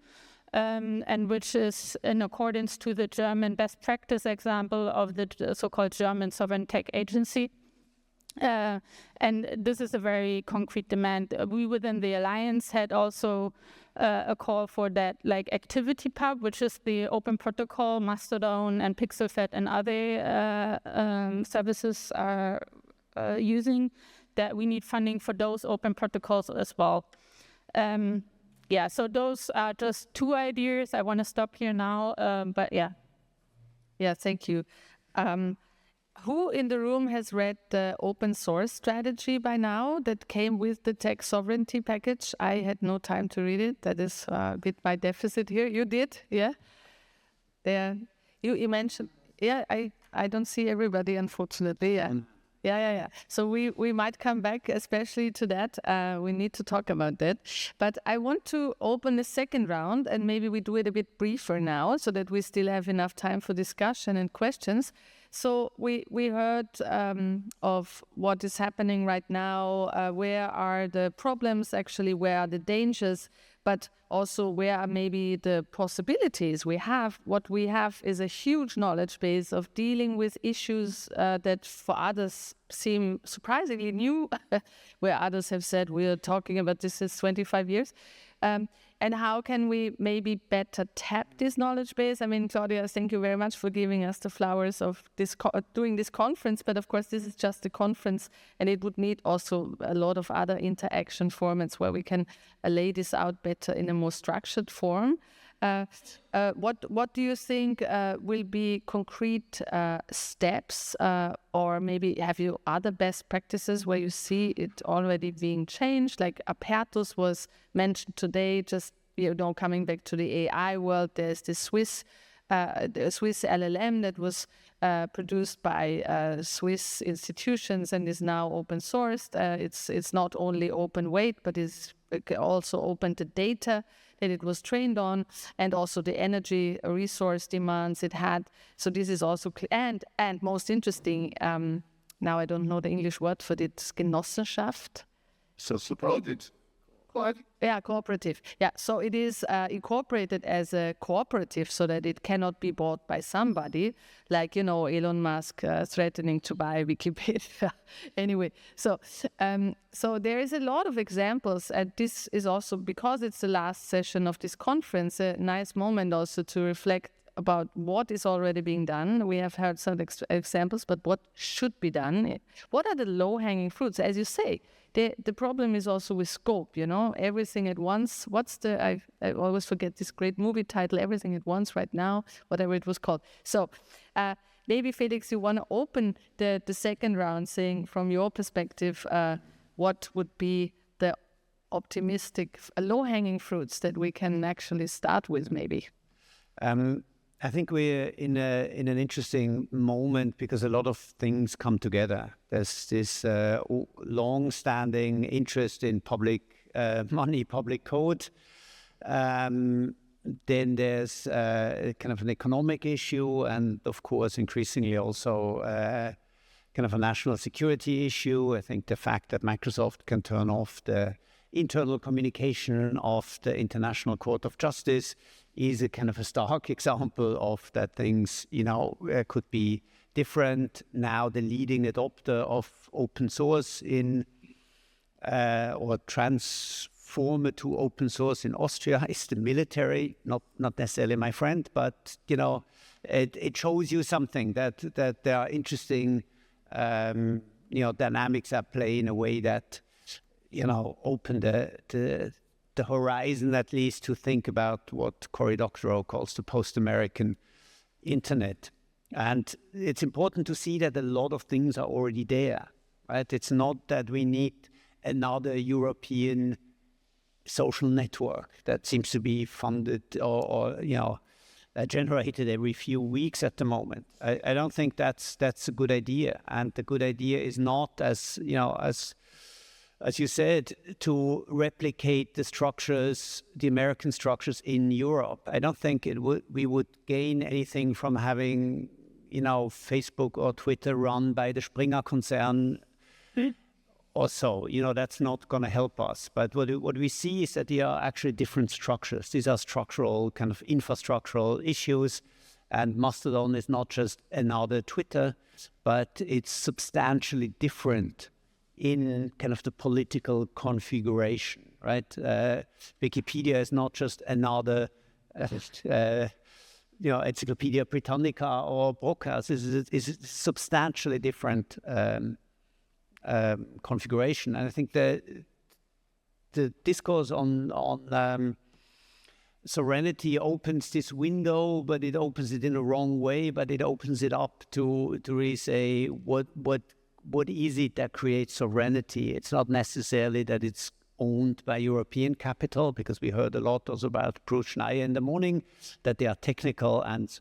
and which is in accordance to the German best practice example of the so-called German Sovereign Tech Agency. And this is a very concrete demand. We within the Alliance had also a call for that, like ActivityPub, which is the open protocol Mastodon and PixelFed and other services are using, that we need funding for those open protocols as well. Yeah, so those are just two ideas. I want to stop here now, but yeah. Yeah, thank you. Who in the room has read the open source strategy by now that came with the tech sovereignty package? I had no time to read it. That is a bit my deficit here. You did, yeah? There, you mentioned, yeah. I don't see everybody, unfortunately. Yeah. Yeah. So we might come back, especially to that. We need to talk about that. But I want to open the second round, and maybe we do it a bit briefer now, so that we still have enough time for discussion and questions. So we heard of what is happening right now. Where are the problems actually? Where are the dangers? But also where are maybe the possibilities we have? What we have is a huge knowledge base of dealing with issues that for others seem surprisingly new, where others have said we are talking about this since 25 years. And how can we maybe better tap this knowledge base? I mean, Claudia, thank you very much for giving us the flowers of this doing this conference. But of course, this is just a conference, and it would need also a lot of other interaction formats where we can lay this out better in a more structured form. What do you think will be concrete steps, or maybe have you other best practices where you see it already being changed? Like Apertus was mentioned today, just coming back to the AI world. There's the Swiss LLM that was produced by Swiss institutions and is now open sourced. It's not only open weight, but is also open to data that it was trained on, and also the energy resource demands it had. So this is also and most interesting. Now I don't know the English word for it. Genossenschaft. So supported. Yeah, cooperative. Yeah, so it is incorporated as a cooperative so that it cannot be bought by somebody, like, Elon Musk threatening to buy Wikipedia. Anyway, so there is a lot of examples, and this is also, because it's the last session of this conference, a nice moment also to reflect about what is already being done. We have heard some examples, but what should be done? What are the low-hanging fruits? As you say, the problem is also with scope, everything at once. What's I always forget this great movie title, Everything at Once Right Now, whatever it was called. So maybe, Felix, you want to open the second round saying, from your perspective, what would be the optimistic low-hanging fruits that we can actually start with, maybe? I think we're in an interesting moment because a lot of things come together. There's this long-standing interest in public money, public code. Then there's kind of an economic issue, and of course, increasingly also kind of a national security issue. I think the fact that Microsoft can turn off the internal communication of the International Court of Justice is a kind of a stark example of that things, could be different. Now the leading adopter of open source or transformer to open source in Austria is the military, not necessarily my friend, but, it shows you something that there are interesting, dynamics at play in a way that, open the horizon, at least, to think about what Cory Doctorow calls the post-American internet. And it's important to see that a lot of things are already there, right? It's not that we need another European social network that seems to be funded or generated every few weeks at the moment. I don't think that's a good idea. And the good idea is not, as you said, to replicate the structures, the American structures in Europe. I don't think we would gain anything from having, Facebook or Twitter run by the Springer concern. Or so, that's not going to help us. But what we see is that there are actually different structures. These are structural, kind of infrastructural issues. And Mastodon is not just another Twitter, but it's substantially different in kind of the political configuration, right? Wikipedia is not just another, Encyclopedia Britannica or Broca's. It's a substantially different configuration. And I think the discourse on sovereignty opens this window, but it opens it in a wrong way. But it opens it up to really say what is it that creates sovereignty. It's not necessarily that it's owned by European capital, because we heard a lot also about Bruce Schneier in the morning, that there are technical and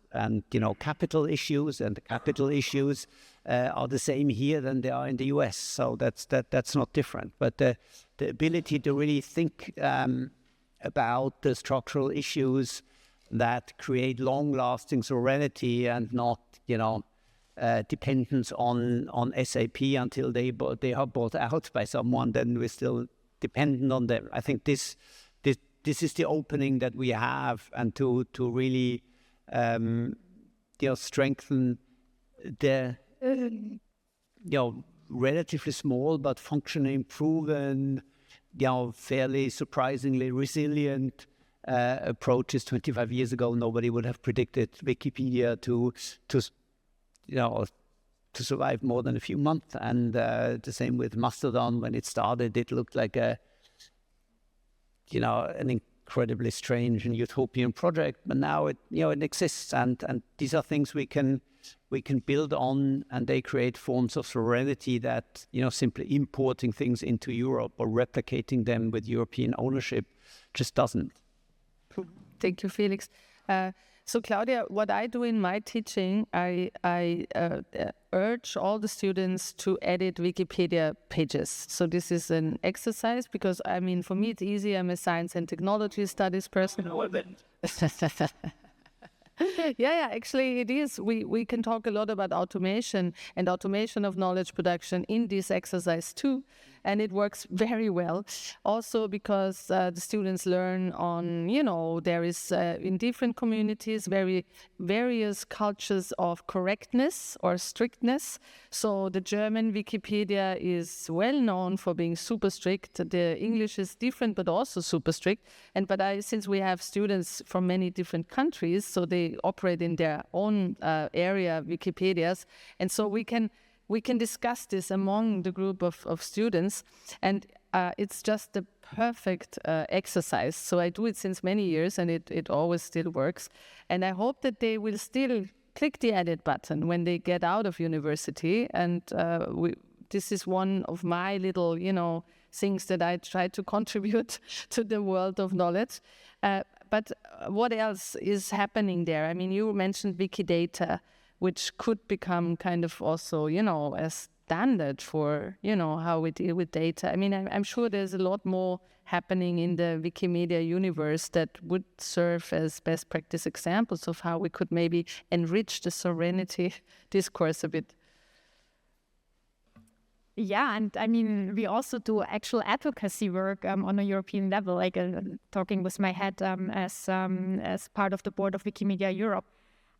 capital issues, and the capital issues are the same here than they are in the US. So that's not different. But the ability to really think about the structural issues that create long-lasting sovereignty and not, dependence on SAP until they are bought out by someone, then we're still dependent on them. I think this is the opening that we have, and to really strengthen the relatively small but functioning, proven, fairly surprisingly resilient approaches. 25 years ago, nobody would have predicted Wikipedia to survive more than a few months. And the same with Mastodon. When it started, it looked like an incredibly strange and utopian project, but now it exists, and these are things we can build on, and they create forms of sovereignty that simply importing things into Europe or replicating them with European ownership just doesn't. Thank you, Felix. So Claudia, what I do in my teaching, I urge all the students to edit Wikipedia pages. So this is an exercise, because for me it's easy. I'm a science and technology studies person. Yeah, actually it is. We can talk a lot about automation and automation of knowledge production in this exercise too. And it works very well. Also because the students learn on, there is in different communities various cultures of correctness or strictness. So the German Wikipedia is well known for being super strict. The English is different, but also super strict. Since we have students from many different countries, so they operate in their own area Wikipedias, and so we can discuss this among the group of students, and it's just the perfect exercise. So I do it since many years, and it always still works. And I hope that they will still click the edit button when they get out of university. And this is one of my little, things that I try to contribute to the world of knowledge. But what else is happening there? You mentioned Wikidata, which could become kind of also, a standard for, how we deal with data. I'm sure there's a lot more happening in the Wikimedia universe that would serve as best practice examples of how we could maybe enrich the sovereignty discourse a bit. Yeah, and we also do actual advocacy work on a European level, like talking with my head as part of the board of Wikimedia Europe.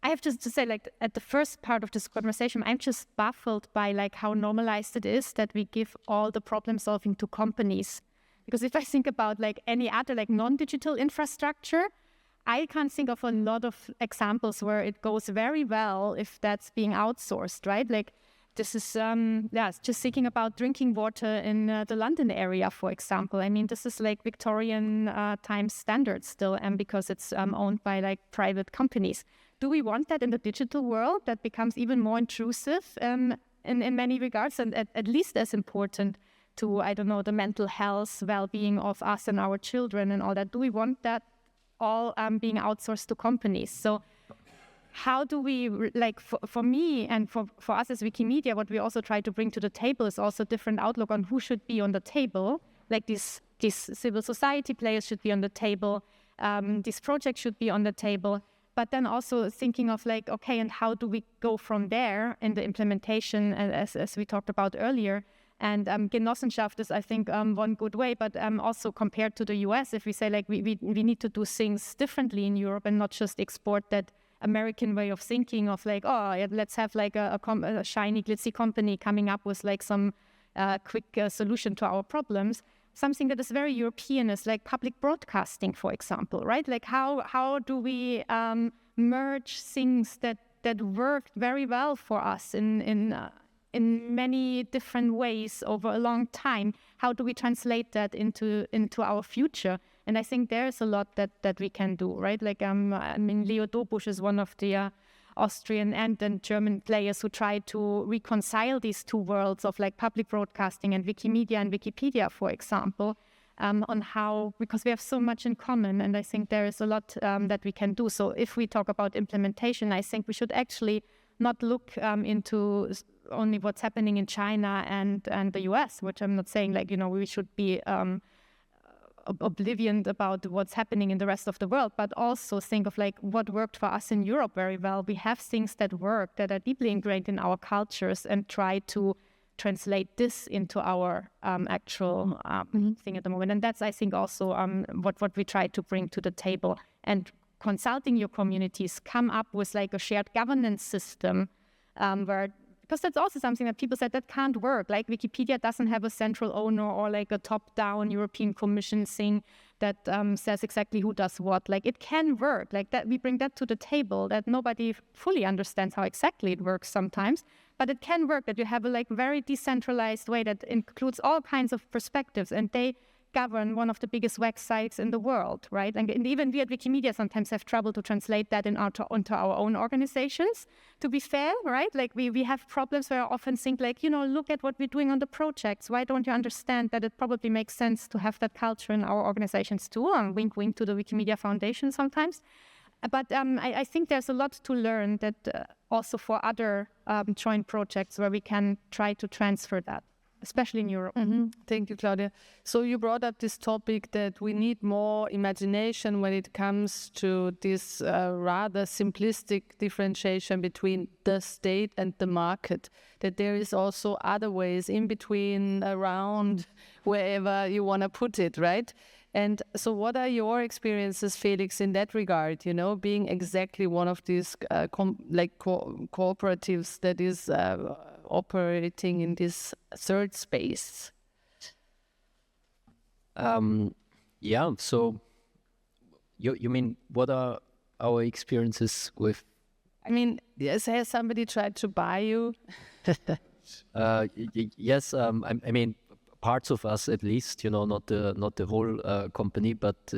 I have just to say, at the first part of this conversation, I'm just baffled by how normalized it is that we give all the problem solving to companies. Because if I think about any other non-digital infrastructure, I can't think of a lot of examples where it goes very well if that's being outsourced, right? This is, just thinking about drinking water in the London area, for example. This is Victorian times standards still, and because it's owned by private companies. Do we want that in the digital world? That becomes even more intrusive in many regards, and at least as important to, the mental health, well-being of us and our children and all that. Do we want that all being outsourced to companies? So how do we, for me and for us as Wikimedia, what we also try to bring to the table is also different outlook on who should be on the table. Like these civil society players should be on the table, this project should be on the table, but then also thinking of okay, and how do we go from there in the implementation, as we talked about earlier. And Genossenschaft is, I think, one good way, but also compared to the US, if we say we need to do things differently in Europe and not just export that American way of thinking of let's have a shiny, glitzy company coming up with some quick solution to our problems. Something that is very European is public broadcasting, for example, right? How do we merge things that worked very well for us in many different ways over a long time? How do we translate that into our future? And I think there's a lot that we can do, right? Leo Dobusch is one of the Austrian and German players who try to reconcile these two worlds of public broadcasting and Wikimedia and Wikipedia, for example, on how, because we have so much in common, and I think there is a lot that we can do. So if we talk about implementation, I think we should actually not look into only what's happening in China and the US, which I'm not saying we should be oblivion about what's happening in the rest of the world, but also think of what worked for us in Europe very well. We have things that work, that are deeply ingrained in our cultures, and try to translate this into our actual thing at the moment. And that's, I think, also what we try to bring to the table. And consulting your communities, come up with a shared governance system because that's also something that people said that can't work. Wikipedia doesn't have a central owner or a top-down European Commission thing that says exactly who does what. It can work. That we bring that to the table, that nobody fully understands how exactly it works sometimes, but it can work, that you have a very decentralized way that includes all kinds of perspectives, and they govern one of the biggest websites in the world, right? And even we at Wikimedia sometimes have trouble to translate that onto our own organizations, to be fair, right? We have problems where I often think look at what we're doing on the projects. Why don't you understand that it probably makes sense to have that culture in our organizations too? Wink, wink to the Wikimedia Foundation sometimes. But I think there's a lot to learn that also for other joint projects where we can try to transfer that, especially in Europe. Mm-hmm. Thank you, Claudia. So you brought up this topic that we need more imagination when it comes to this rather simplistic differentiation between the state and the market, that there is also other ways in between, around, wherever you want to put it, right? And so what are your experiences, Felix, in that regard, being exactly one of these cooperatives that is operating in this third space? So you mean what are our experiences with? Yes, has somebody tried to buy you? Yes, I mean parts of us at least, not the whole company, but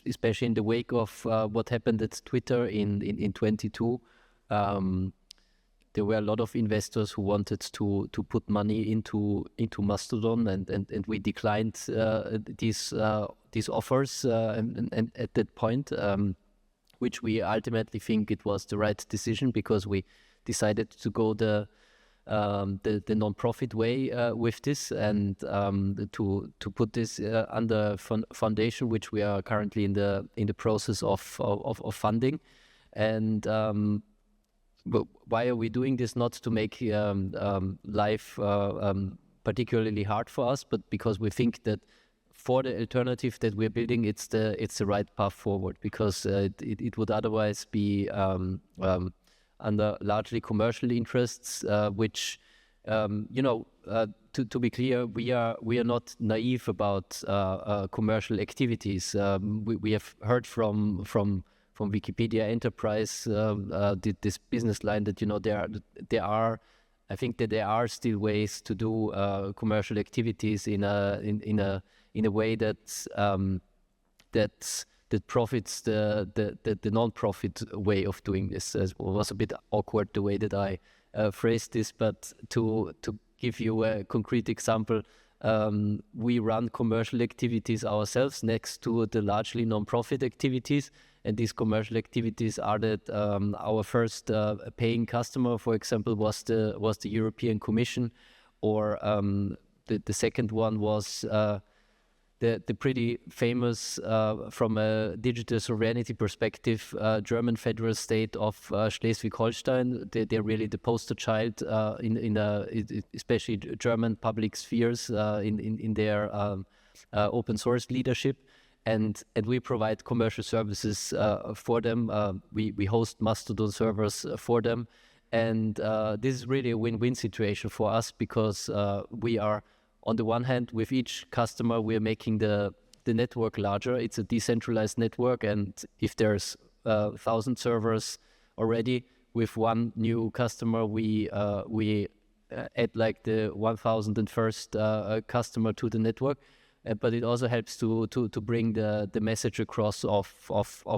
especially in the wake of what happened at Twitter in 22. There were a lot of investors who wanted to put money into Mastodon, and we declined these offers and at that point, which we ultimately think it was the right decision, because we decided to go the non-profit way with this, and to put this under foundation, which we are currently in the process of funding. And why are we doing this? Not to make life particularly hard for us, but because we think that for the alternative that we're building, it's the right path forward, because it would otherwise be under largely commercial interests, which to be clear, we are not naive about commercial activities. We have heard from Wikipedia Enterprise this business line that there are I think that there are still ways to do commercial activities in a way that profits the non-profit way of doing this. It was a bit awkward the way that I phrased this, but to give you a concrete example, we run commercial activities ourselves next to the largely non-profit activities, And these commercial activities are that our first paying customer, for example, was the European Commission, or the second one was the pretty famous, from a digital sovereignty perspective, German federal state of Schleswig-Holstein. They're really the poster child especially German public spheres in their open source leadership. And we provide commercial services for them. We host Mastodon servers for them. And this is really a win-win situation for us, because we are, on the one hand, with each customer, we're making the network larger. It's a decentralized network, and if there's 1,000 servers already, with one new customer, we add like the 1,001st customer to the network. But it also helps to bring the message across of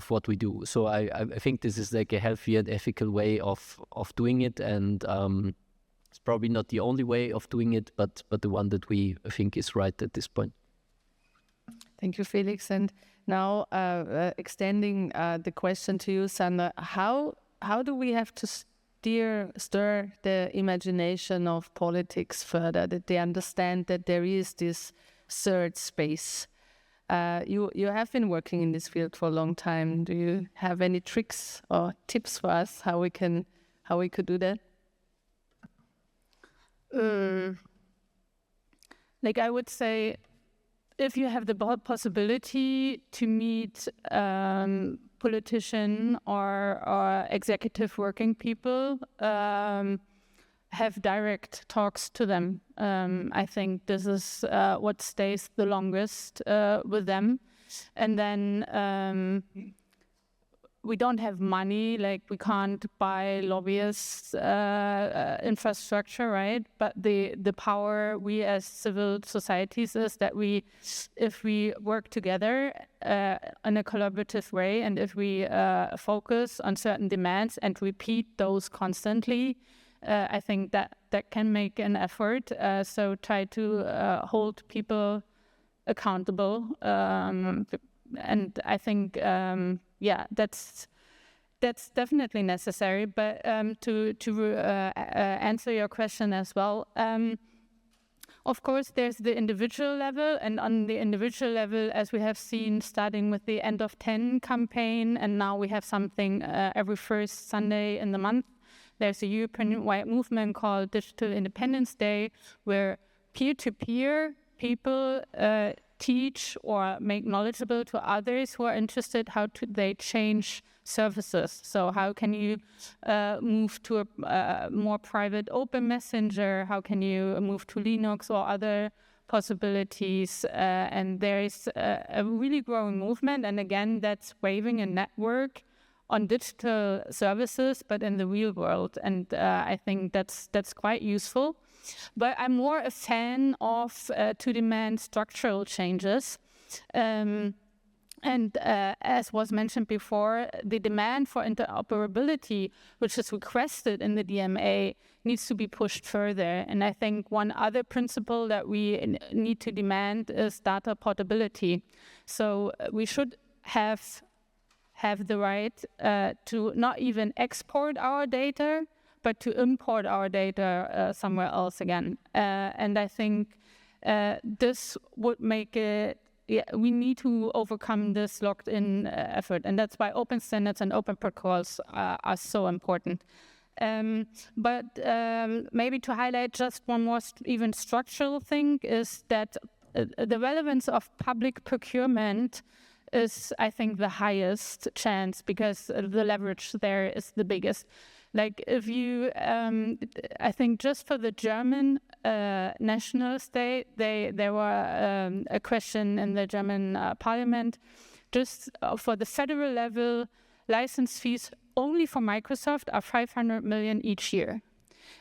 what we do. So I think this is like a healthy and ethical way of doing it, and it's probably not the only way of doing it, but the one that we think is right at this point. Thank you, Felix. And now extending the question to you, Sandra, how do we have to stir the imagination of politics further, that they understand that there is this third space? You have been working in this field for a long time. Do you have any tricks or tips for us how we could do that? Like I would say, if you have the possibility to meet politician or executive working people, have direct talks to them. I think this is what stays the longest with them. And then we don't have money, like we can't buy lobbyists infrastructure, right? But the power we as civil societies is that if we work together in a collaborative way, and if we focus on certain demands and repeat those constantly, I think that can make an effort. So try to hold people accountable, and I think that's definitely necessary. But to answer your question as well, of course there's the individual level, and on the individual level, as we have seen, starting with the End of 10 campaign, and now we have something every first Sunday in the month. There's a European-wide movement called Digital Independence Day, where peer-to-peer people teach or make knowledgeable to others who are interested how they change services. So how can you move to a more private open messenger? How can you move to Linux or other possibilities? And there is a really growing movement. And again, that's waving a network on digital services, but in the real world. And I think that's quite useful. But I'm more a fan of to demand structural changes. And as was mentioned before, the demand for interoperability, which is requested in the DMA, needs to be pushed further. And I think one other principle that we need to demand is data portability. So we should have the right to not even export our data, but to import our data somewhere else again. And I think this would make it, we need to overcome this locked-in effort. And that's why open standards and open protocols are so important. But maybe to highlight just one more even structural thing is that the relevance of public procurement is, I think, the highest chance, because the leverage there is the biggest. Like if you, I think just for the German national state, there were a question in the German parliament, just for the federal level, license fees only for Microsoft are 500 million each year.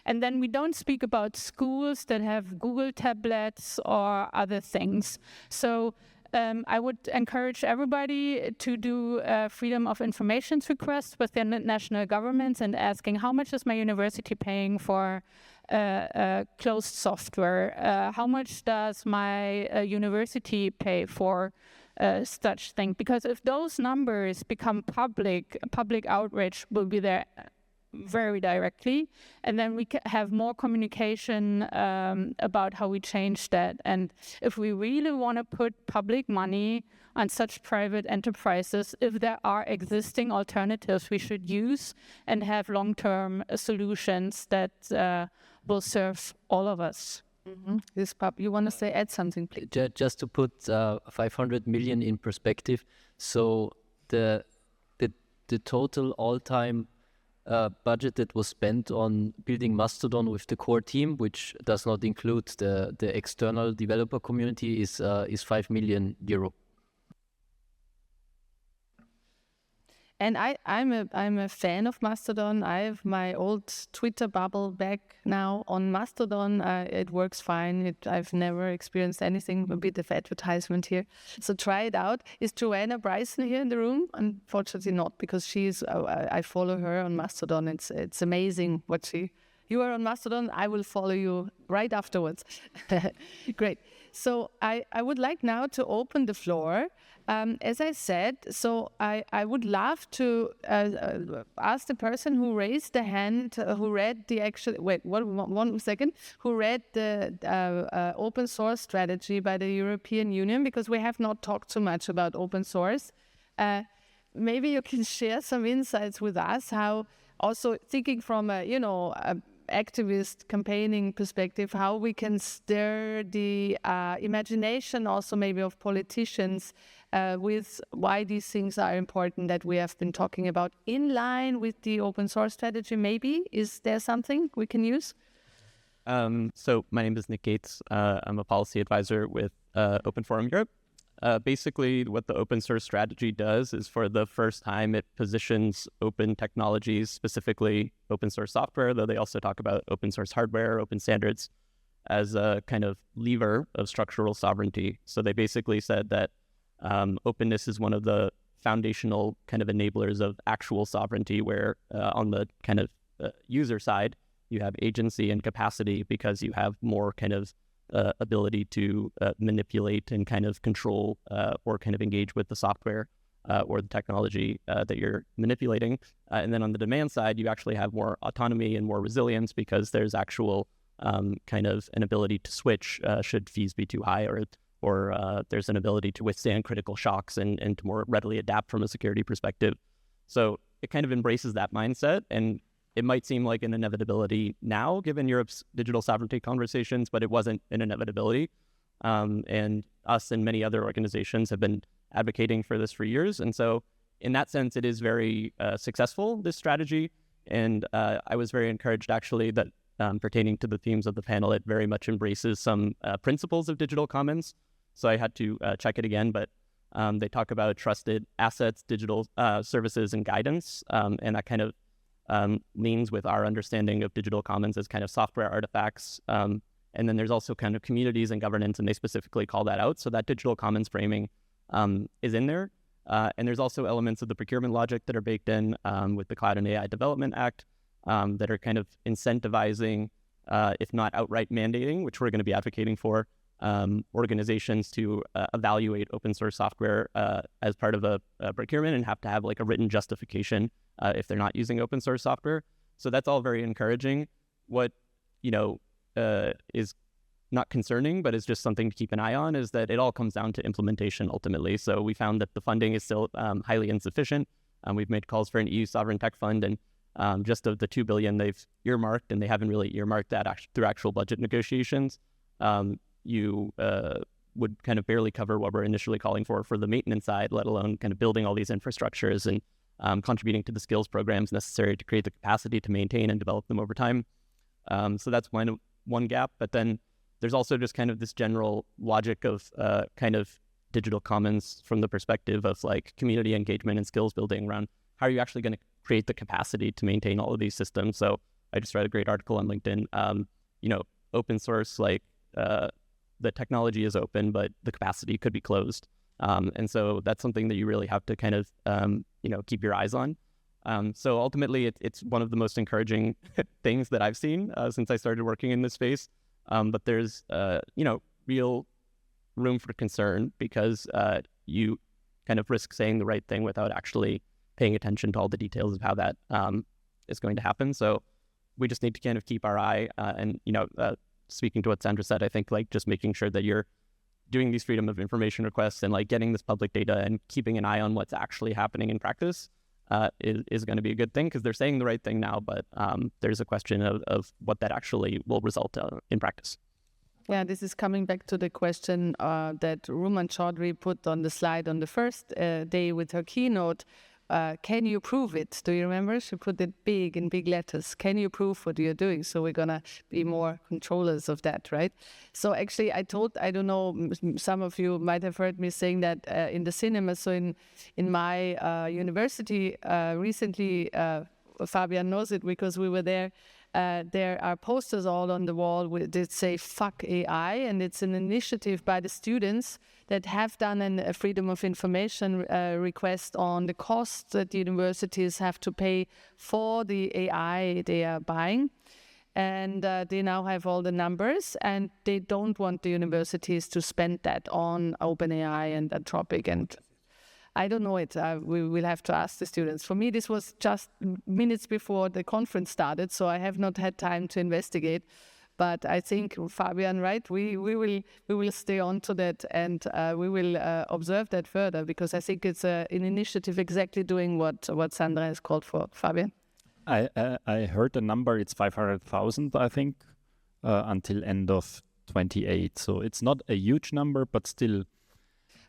And then we don't speak about schools that have Google tablets or other things. So I would encourage everybody to do freedom of information requests with their national governments and asking, how much is my university paying for closed software? How much does my university pay for such thing. Because if those numbers become public outrage will be there very directly, and then we have more communication about how we change that. And if we really want to put public money on such private enterprises, if there are existing alternatives we should use and have long-term solutions that will serve all of us. This you want to add something, please? Just to put 500 million in perspective, so the total all-time budget that was spent on building Mastodon with the core team, which does not include the external developer community, is 5 million euro. And I'm a fan of Mastodon. I have my old Twitter bubble back now on Mastodon. It works fine. I've never experienced anything, a bit of advertisement here. So try it out. Is Joanna Bryson here in the room? Unfortunately not, because she's. I follow her on Mastodon. It's amazing what she. You are on Mastodon. I will follow you right afterwards. Great. So I would like now to open the floor. As I said, so I would love to ask the person who raised the hand, who read the actual, one second, who read the open source strategy by the European Union, because we have not talked so much about open source. Maybe you can share some insights with us, how also thinking from a activist campaigning perspective, how we can stir the imagination also maybe of politicians with why these things are important that we have been talking about in line with the open source strategy. Maybe is there something we can use? So my name is Nick Gates. I'm a policy advisor with Open Forum Europe. Basically, what the open source strategy does is, for the first time, it positions open technologies, specifically open source software, though they also talk about open source hardware, open standards, as a kind of lever of structural sovereignty. So they basically said that openness is one of the foundational kind of enablers of actual sovereignty, where on the kind of user side, you have agency and capacity because you have more kind of ability to manipulate and kind of control or kind of engage with the software or the technology that you're manipulating. And then on the demand side, you actually have more autonomy and more resilience because there's actual kind of an ability to switch should fees be too high, or there's an ability to withstand critical shocks and to more readily adapt from a security perspective. So it kind of embraces that mindset, and it might seem like an inevitability now, given Europe's digital sovereignty conversations, but it wasn't an inevitability. And us and many other organizations have been advocating for this for years. And so in that sense, it is very successful, this strategy. And I was very encouraged, actually, that pertaining to the themes of the panel, it very much embraces some principles of digital commons. So I had to check it again, but they talk about trusted assets, digital services, and guidance. And that kind of leans with our understanding of digital commons as kind of software artifacts. And then there's also kind of communities and governance, and they specifically call that out. So that digital commons framing is in there. And there's also elements of the procurement logic that are baked in with the Cloud and AI Development Act that are kind of incentivizing, if not outright mandating, which we're going to be advocating for, organizations to evaluate open source software as part of a procurement and have to have like a written justification if they're not using open source software. So that's all very encouraging. What, is not concerning, but is just something to keep an eye on, is that it all comes down to implementation ultimately. So we found that the funding is still highly insufficient. We've made calls for an EU sovereign tech fund, and just of the 2 billion they've earmarked, and they haven't really earmarked that through actual budget negotiations, you would kind of barely cover what we're initially calling for the maintenance side, let alone kind of building all these infrastructures and contributing to the skills programs necessary to create the capacity to maintain and develop them over time. So that's one gap. But then there's also just kind of this general logic of kind of digital commons from the perspective of like community engagement and skills building around how are you actually going to create the capacity to maintain all of these systems. So I just read a great article on LinkedIn, open source, like the technology is open, but the capacity could be closed. And so that's something that you really have to kind of, keep your eyes on. So ultimately, it's one of the most encouraging things that I've seen since I started working in this space. But there's, real room for concern because you kind of risk saying the right thing without actually paying attention to all the details of how that is going to happen. So we just need to kind of keep our eye and, speaking to what Sandra said, I think like just making sure that you're doing these freedom of information requests and like getting this public data and keeping an eye on what's actually happening in practice is going to be a good thing because they're saying the right thing now, but there's a question of what that actually will result in practice. Yeah, this is coming back to the question that Ruman Chaudhry put on the slide on the first day with her keynote. Can you prove it? Do you remember? She put it big in big letters. Can you prove what you're doing? So we're going to be more controllers of that, right? So actually, I don't know, some of you might have heard me saying that in the cinema. So in my university recently, Fabian knows it because we were there. There are posters all on the wall that say "fuck AI," and it's an initiative by the students that have done a freedom of information request on the costs that the universities have to pay for the AI they are buying. And they now have all the numbers, and they don't want the universities to spend that on OpenAI and Anthropic. And I don't know it. We will have to ask the students. For me, this was just minutes before the conference started, so I have not had time to investigate. But I think, Fabian, right, we will stay on to that, and we will observe that further, because I think it's an initiative exactly doing what Sandra has called for. Fabian? I heard the number, it's 500,000, I think, until end of 28. So it's not a huge number, but still,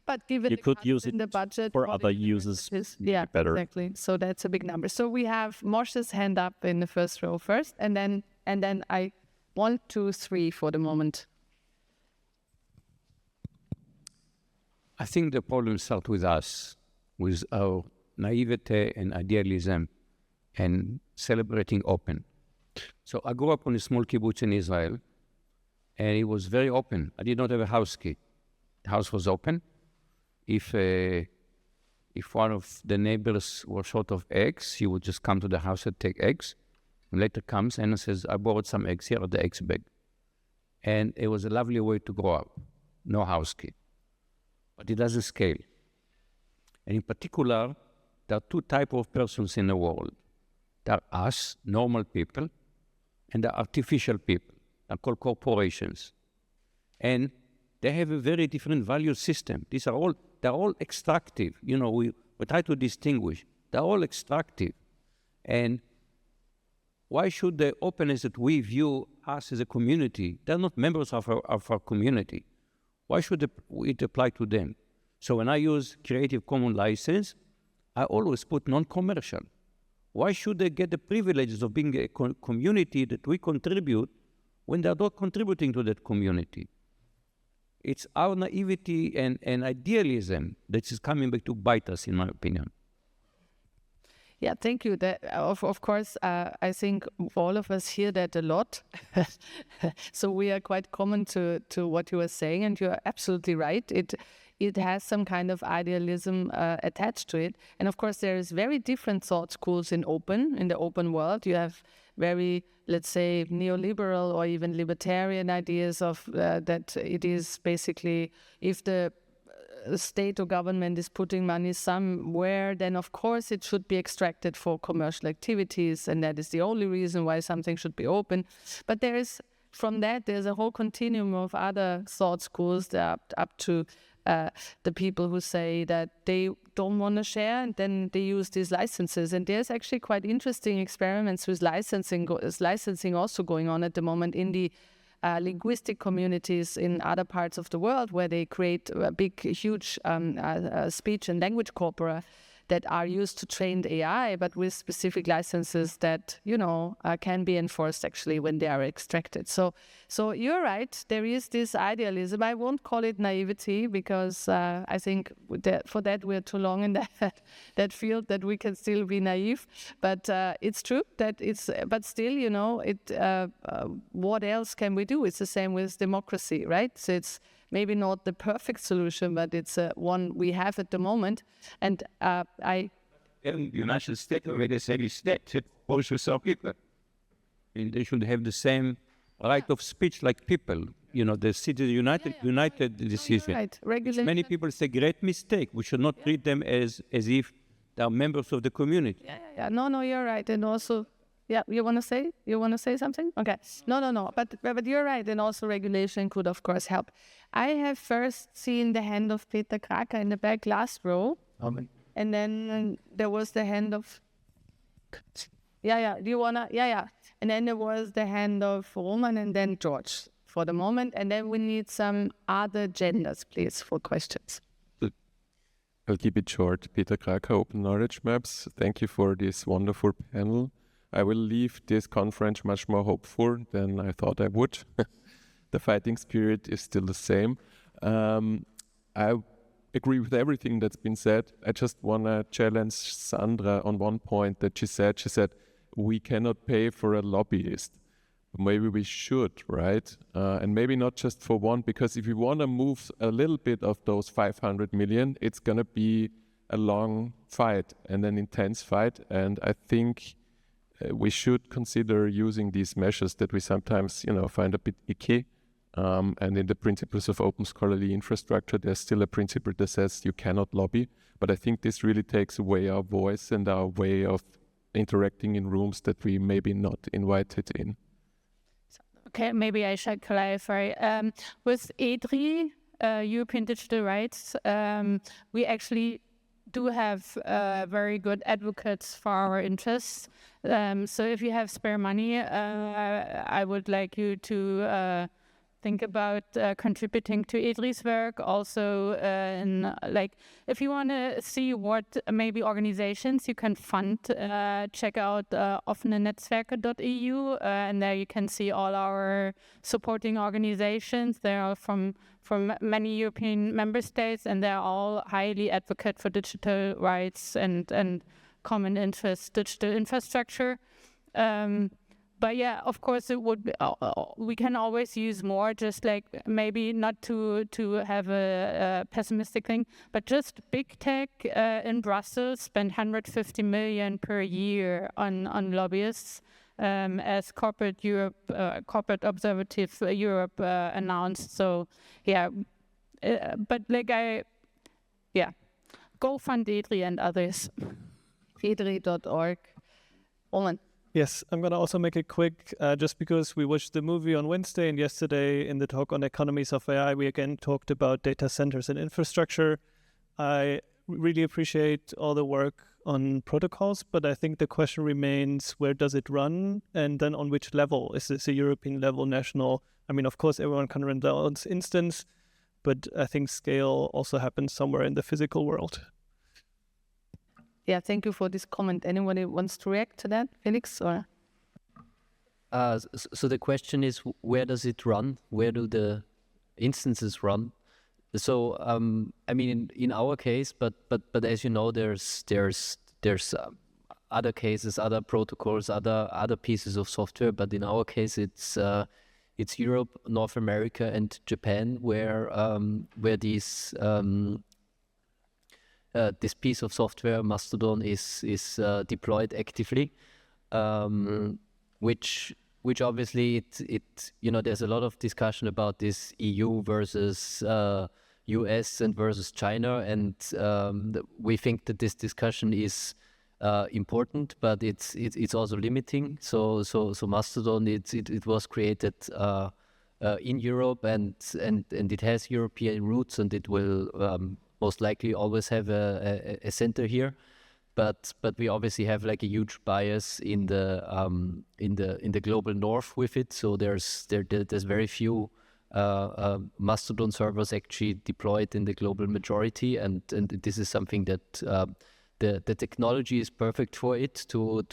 but given you could use it in the budget for other users. Yeah, better. Exactly. So that's a big number. So we have Moshe's hand up in the first row first, and then I 1, 2, 3 for the moment. I think the problem starts with us, with our naivete and idealism and celebrating open. So I grew up on a small kibbutz in Israel, and it was very open. I did not have a house key. The house was open. If one of the neighbors was short of eggs, he would just come to the house and take eggs. And later comes and says, I borrowed some eggs, here are the eggs bag. And it was a lovely way to grow up. No house key. But it doesn't scale. And in particular, there are two types of persons in the world. There are us, normal people, and there are artificial people. They're called corporations. And they have a very different value system. They're all extractive. We try to distinguish. They're all extractive. And why should the openness that we view us as a community, they're not members of our community. Why should it apply to them? So when I use Creative Commons license, I always put non-commercial. Why should they get the privileges of being a community that we contribute when they're not contributing to that community? It's our naivety and idealism that is coming back to bite us, in my opinion. Yeah, thank you. That, of course, I think all of us hear that a lot. So we are quite common to what you are saying, and you're absolutely right. It has some kind of idealism attached to it. And of course, there is very different thought schools in the open world. You have very, let's say, neoliberal or even libertarian ideas of that it is basically, if the state or government is putting money somewhere, then of course it should be extracted for commercial activities, and that is the only reason why something should be open. But there's a whole continuum of other thought schools that are up to the people who say that they don't want to share, and then they use these licenses. And there's actually quite interesting experiments with licensing also going on at the moment in the linguistic communities in other parts of the world, where they create big, huge speech and language corpora that are used to train the AI, but with specific licenses that, can be enforced actually when they are extracted. So you're right, there is this idealism. I won't call it naivety, because I think for that we're too long in that field that we can still be naive. But it's true that but still, what else can we do? It's the same with democracy, right? So it's maybe not the perfect solution, but it's one we have at the moment. And in the United States, already said state also some people. And they should have the same right of speech like people. the city united decision. Right, regulation. Many people say great mistake. We should not treat them as if they are members of the community. Yeah. No, you're right. And also, you want to say something? Okay. No. But you're right. And also regulation could, of course, help. I have first seen the hand of Peter Kraker in the back last row. And then there was the hand of... Yeah. Do you want to... Yeah. And then there was the hand of Roman and then George for the moment. And then we need some other genders, please, for questions. I'll keep it short. Peter Kraker, Open Knowledge Maps. Thank you for this wonderful panel. I will leave this conference much more hopeful than I thought I would. The fighting spirit is still the same. I agree with everything that's been said. I just want to challenge Sandra on one point that she said. She said, we cannot pay for a lobbyist. Maybe we should, right? And maybe not just for one, because if you want to move a little bit of those 500 million, it's going to be a long fight and an intense fight. And I think we should consider using these measures that we sometimes, find a bit icky. And in the principles of open scholarly infrastructure, there's still a principle that says you cannot lobby. But I think this really takes away our voice and our way of interacting in rooms that we maybe not invited in. Okay, maybe I should clarify. With EDRI, European Digital Rights, we actually do have very good advocates for our interests. So if you have spare money, I would like you to think about contributing to EDRI's work. Also, if you want to see what maybe organizations you can fund, check out offenenetzwerke.eu, and there you can see all our supporting organizations. They are from many European member states, and they're all highly advocate for digital rights and common interest digital infrastructure. But yeah, of course, it would. We can always use more. Just like maybe not to have a pessimistic thing, but just big tech in Brussels spend 150 million per year on lobbyists, as corporate observative Europe announced. So yeah, but go fund EDRI and others. EDRI.org. Omen. Yes, I'm going to also make it quick, just because we watched the movie on Wednesday, and yesterday in the talk on economies of AI, we again talked about data centers and infrastructure. I really appreciate all the work on protocols, but I think the question remains, where does it run? And then on which level? Is this a European level, national? I mean, of course, everyone can run their own instance, but I think scale also happens somewhere in the physical world. Yeah, thank you for this comment. Anyone wants to react to that, Felix? Or? So the question is, where does it run? Where do the instances run? So I mean, in our case, but as you know, there's other cases, other protocols, other pieces of software. But in our case, it's Europe, North America, and Japan, where these this piece of software, Mastodon, is deployed actively, which obviously there's a lot of discussion about this EU versus US and versus China, and we think that this discussion is important, but it's also limiting. So Mastodon it was created in Europe, and it has European roots, and it will most likely always have a center here, but we obviously have like a huge bias in the global north with it. So there's very few Mastodon servers actually deployed in the global majority, and this is something that the technology is perfect for it to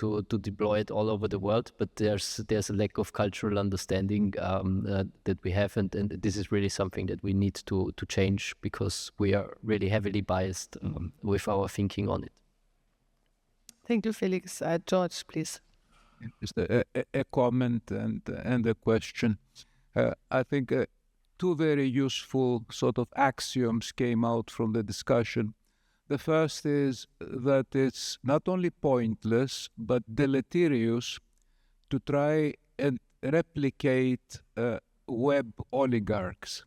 deploy it all over the world, but there's a lack of cultural understanding that we have, and this is really something that we need to change, because we are really heavily biased with our thinking on it. Thank you, Felix. George, please. Just a comment and a question. I think two very useful sort of axioms came out from the discussion. The first is that it's not only pointless, but deleterious to try and replicate web oligarchs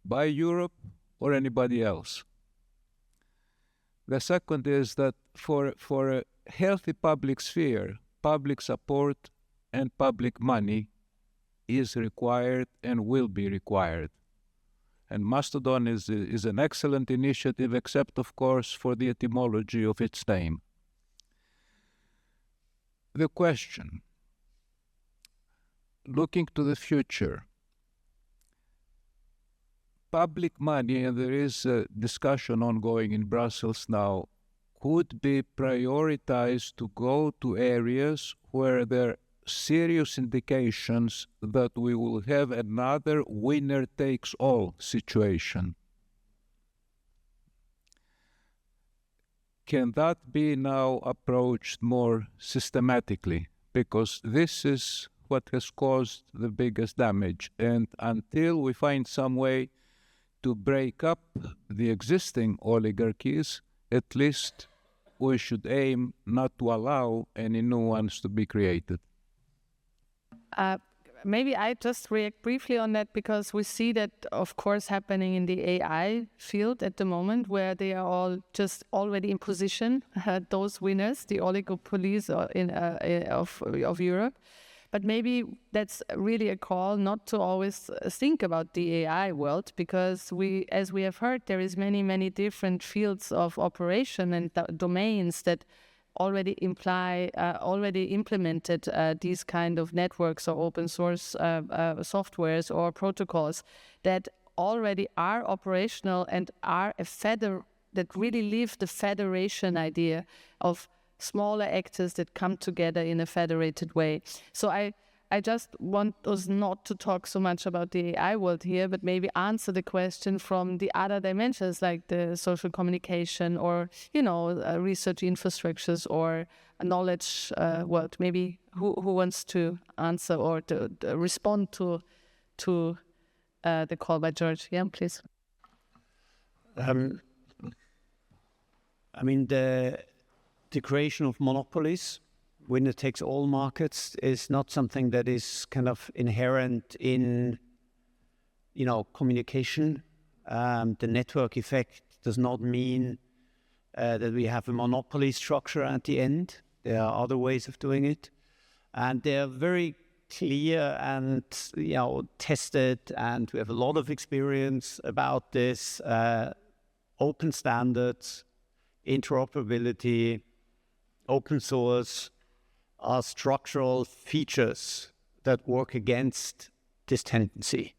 by Europe or anybody else. The second is that for a healthy public sphere, public support and public money is required and will be required. And Mastodon is an excellent initiative, except, of course, for the etymology of its name. The question, looking to the future, public money, and there is a discussion ongoing in Brussels now, could be prioritized to go to areas where there are serious indications that we will have another winner-takes-all situation. Can that be now approached more systematically? Because this is what has caused the biggest damage. And until we find some way to break up the existing oligarchies, at least we should aim not to allow any new ones to be created. Maybe I just react briefly on that, because we see that, of course, happening in the AI field at the moment, where they are all just already in position, those winners, the oligopolies of Europe. But maybe that's really a call not to always think about the AI world, because as we have heard, there is many different fields of operation and domains that already implemented these kind of networks or open source softwares or protocols that already are operational and are that really live the federation idea of smaller actors that come together in a federated way. So I just want us not to talk so much about the AI world here, but maybe answer the question from the other dimensions, like the social communication or, research infrastructures or a knowledge world. Maybe who wants to answer or to respond to the call by George? Yeah, please. The creation of monopolies, winner-takes-all markets, is not something that is kind of inherent in, communication. The network effect does not mean that we have a monopoly structure at the end. There are other ways of doing it. And they're very clear and, tested, and we have a lot of experience about this. Open standards, interoperability, open source are structural features that work against this tendency.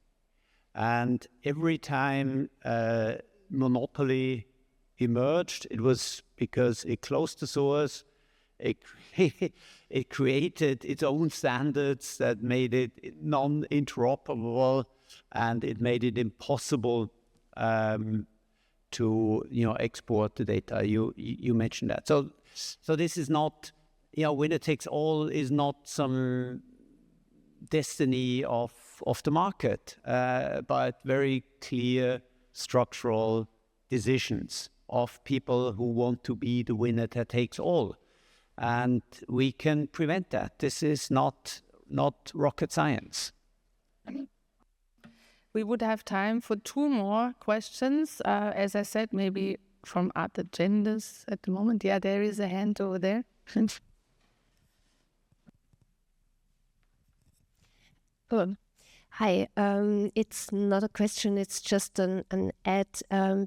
And every time monopoly emerged, it was because it closed the source, it created its own standards that made it non-interoperable, and it made it impossible to export the data. You mentioned that. So this is not, winner takes all is not some destiny of the market, but very clear structural decisions of people who want to be the winner that takes all. And we can prevent that. This is not rocket science. We would have time for 2 more questions. As I said, maybe from other genders at the moment. Yeah, there is a hand over there. Hi, it's not a question, it's just an ad,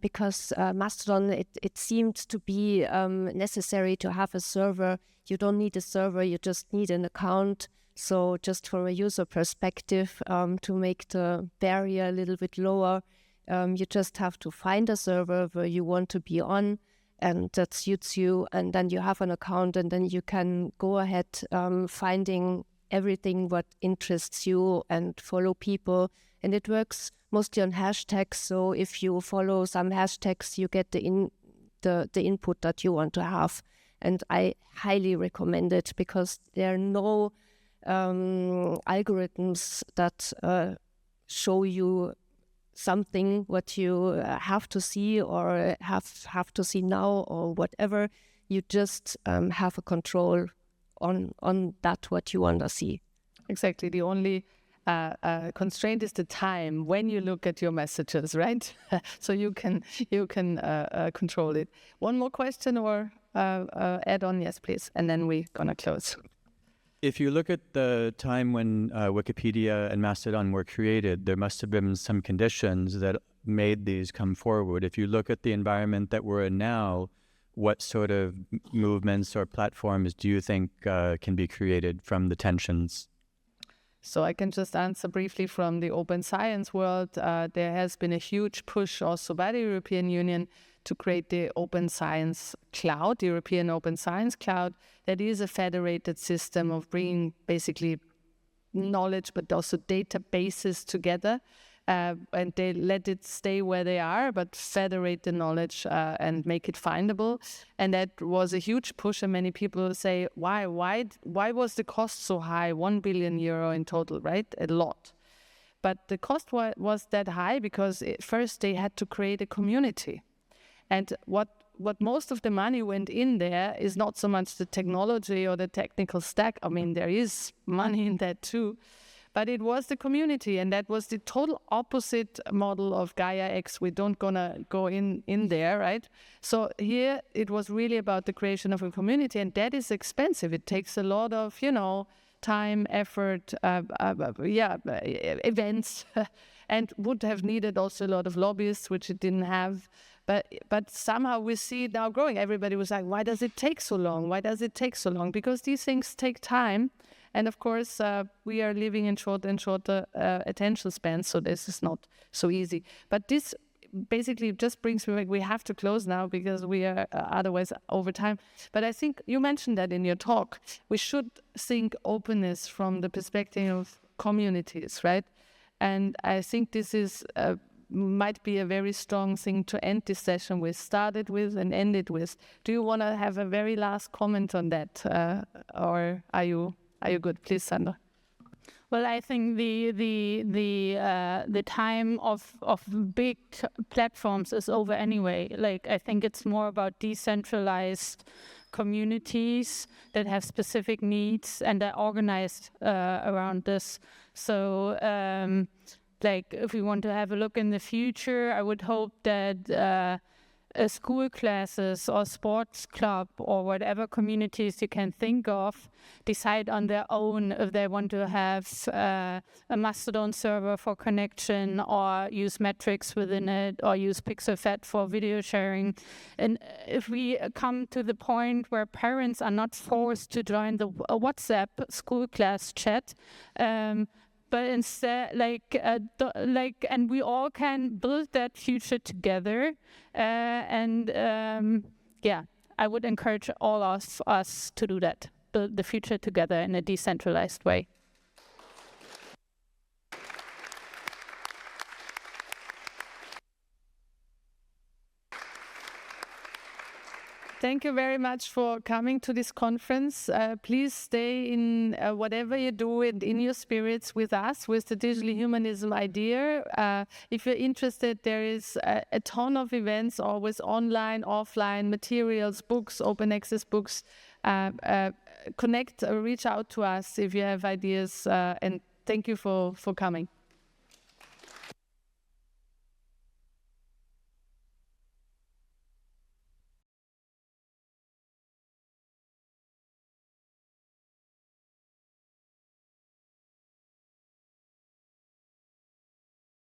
because Mastodon, it seemed to be necessary to have a server. You don't need a server, you just need an account. So just from a user perspective, to make the barrier a little bit lower, you just have to find a server where you want to be on, and that suits you, and then you have an account, and then you can go ahead finding everything what interests you and follow people. And it works mostly on hashtags, so if you follow some hashtags, you get the input that you want to have. And I highly recommend it, because there are no algorithms that show you something what you have to see or have to see now or whatever. You just have a control on that what you want to see. Exactly. The only constraint is the time when you look at your messages, right? So you can control it. One more question or add on? Yes, please. And then we're going to close. If you look at the time when Wikipedia and Mastodon were created, there must have been some conditions that made these come forward. If you look at the environment that we're in now, what sort of movements or platforms do you think can be created from the tensions? So I can just answer briefly from the open science world. There has been a huge push also by the European Union to create the Open Science Cloud, the European Open Science Cloud, that is a federated system of bringing basically knowledge but also databases together. And they let it stay where they are, but federate the knowledge and make it findable. And that was a huge push. And many people say, why was the cost so high? 1 billion euro in total, right? A lot. But the cost was that high because first they had to create a community. And what most of the money went in there is not so much the technology or the technical stack. I mean, there is money in that too. But it was the community, and that was the total opposite model of Gaia X. We don't gonna go in there, right? So here it was really about the creation of a community, and that is expensive. It takes a lot of, time, effort, events, and would have needed also a lot of lobbyists, which it didn't have. But somehow we see it now growing. Everybody was like, why does it take so long? Why does it take so long? Because these things take time. And of course, we are living in shorter and shorter attention spans, so this is not so easy. But this basically just brings me back. We have to close now because we are otherwise over time. But I think you mentioned that in your talk. We should think openness from the perspective of communities, right? And I think this is might be a very strong thing to end this session with, started with and ended with. Do you want to have a very last comment on that, or are you good? Please, Sandra. Well, I think the time of big platforms is over anyway. Like, I think it's more about decentralized communities that have specific needs and are organized around this. So, like, if we want to have a look in the future, I would hope that school classes or sports club or whatever communities you can think of decide on their own if they want to have a Mastodon server for connection or use metrics within it or use PixelFed for video sharing. And if we come to the point where parents are not forced to join the WhatsApp school class chat, but instead, and we all can build that future together. I would encourage all of us to do that, build the future together in a decentralized way. Thank you very much for coming to this conference. Please stay in whatever you do in your spirits with us, with the digital humanism idea. If you're interested, there is a ton of events, always online, offline, materials, books, open access books. Connect, reach out to us if you have ideas, and thank you for coming.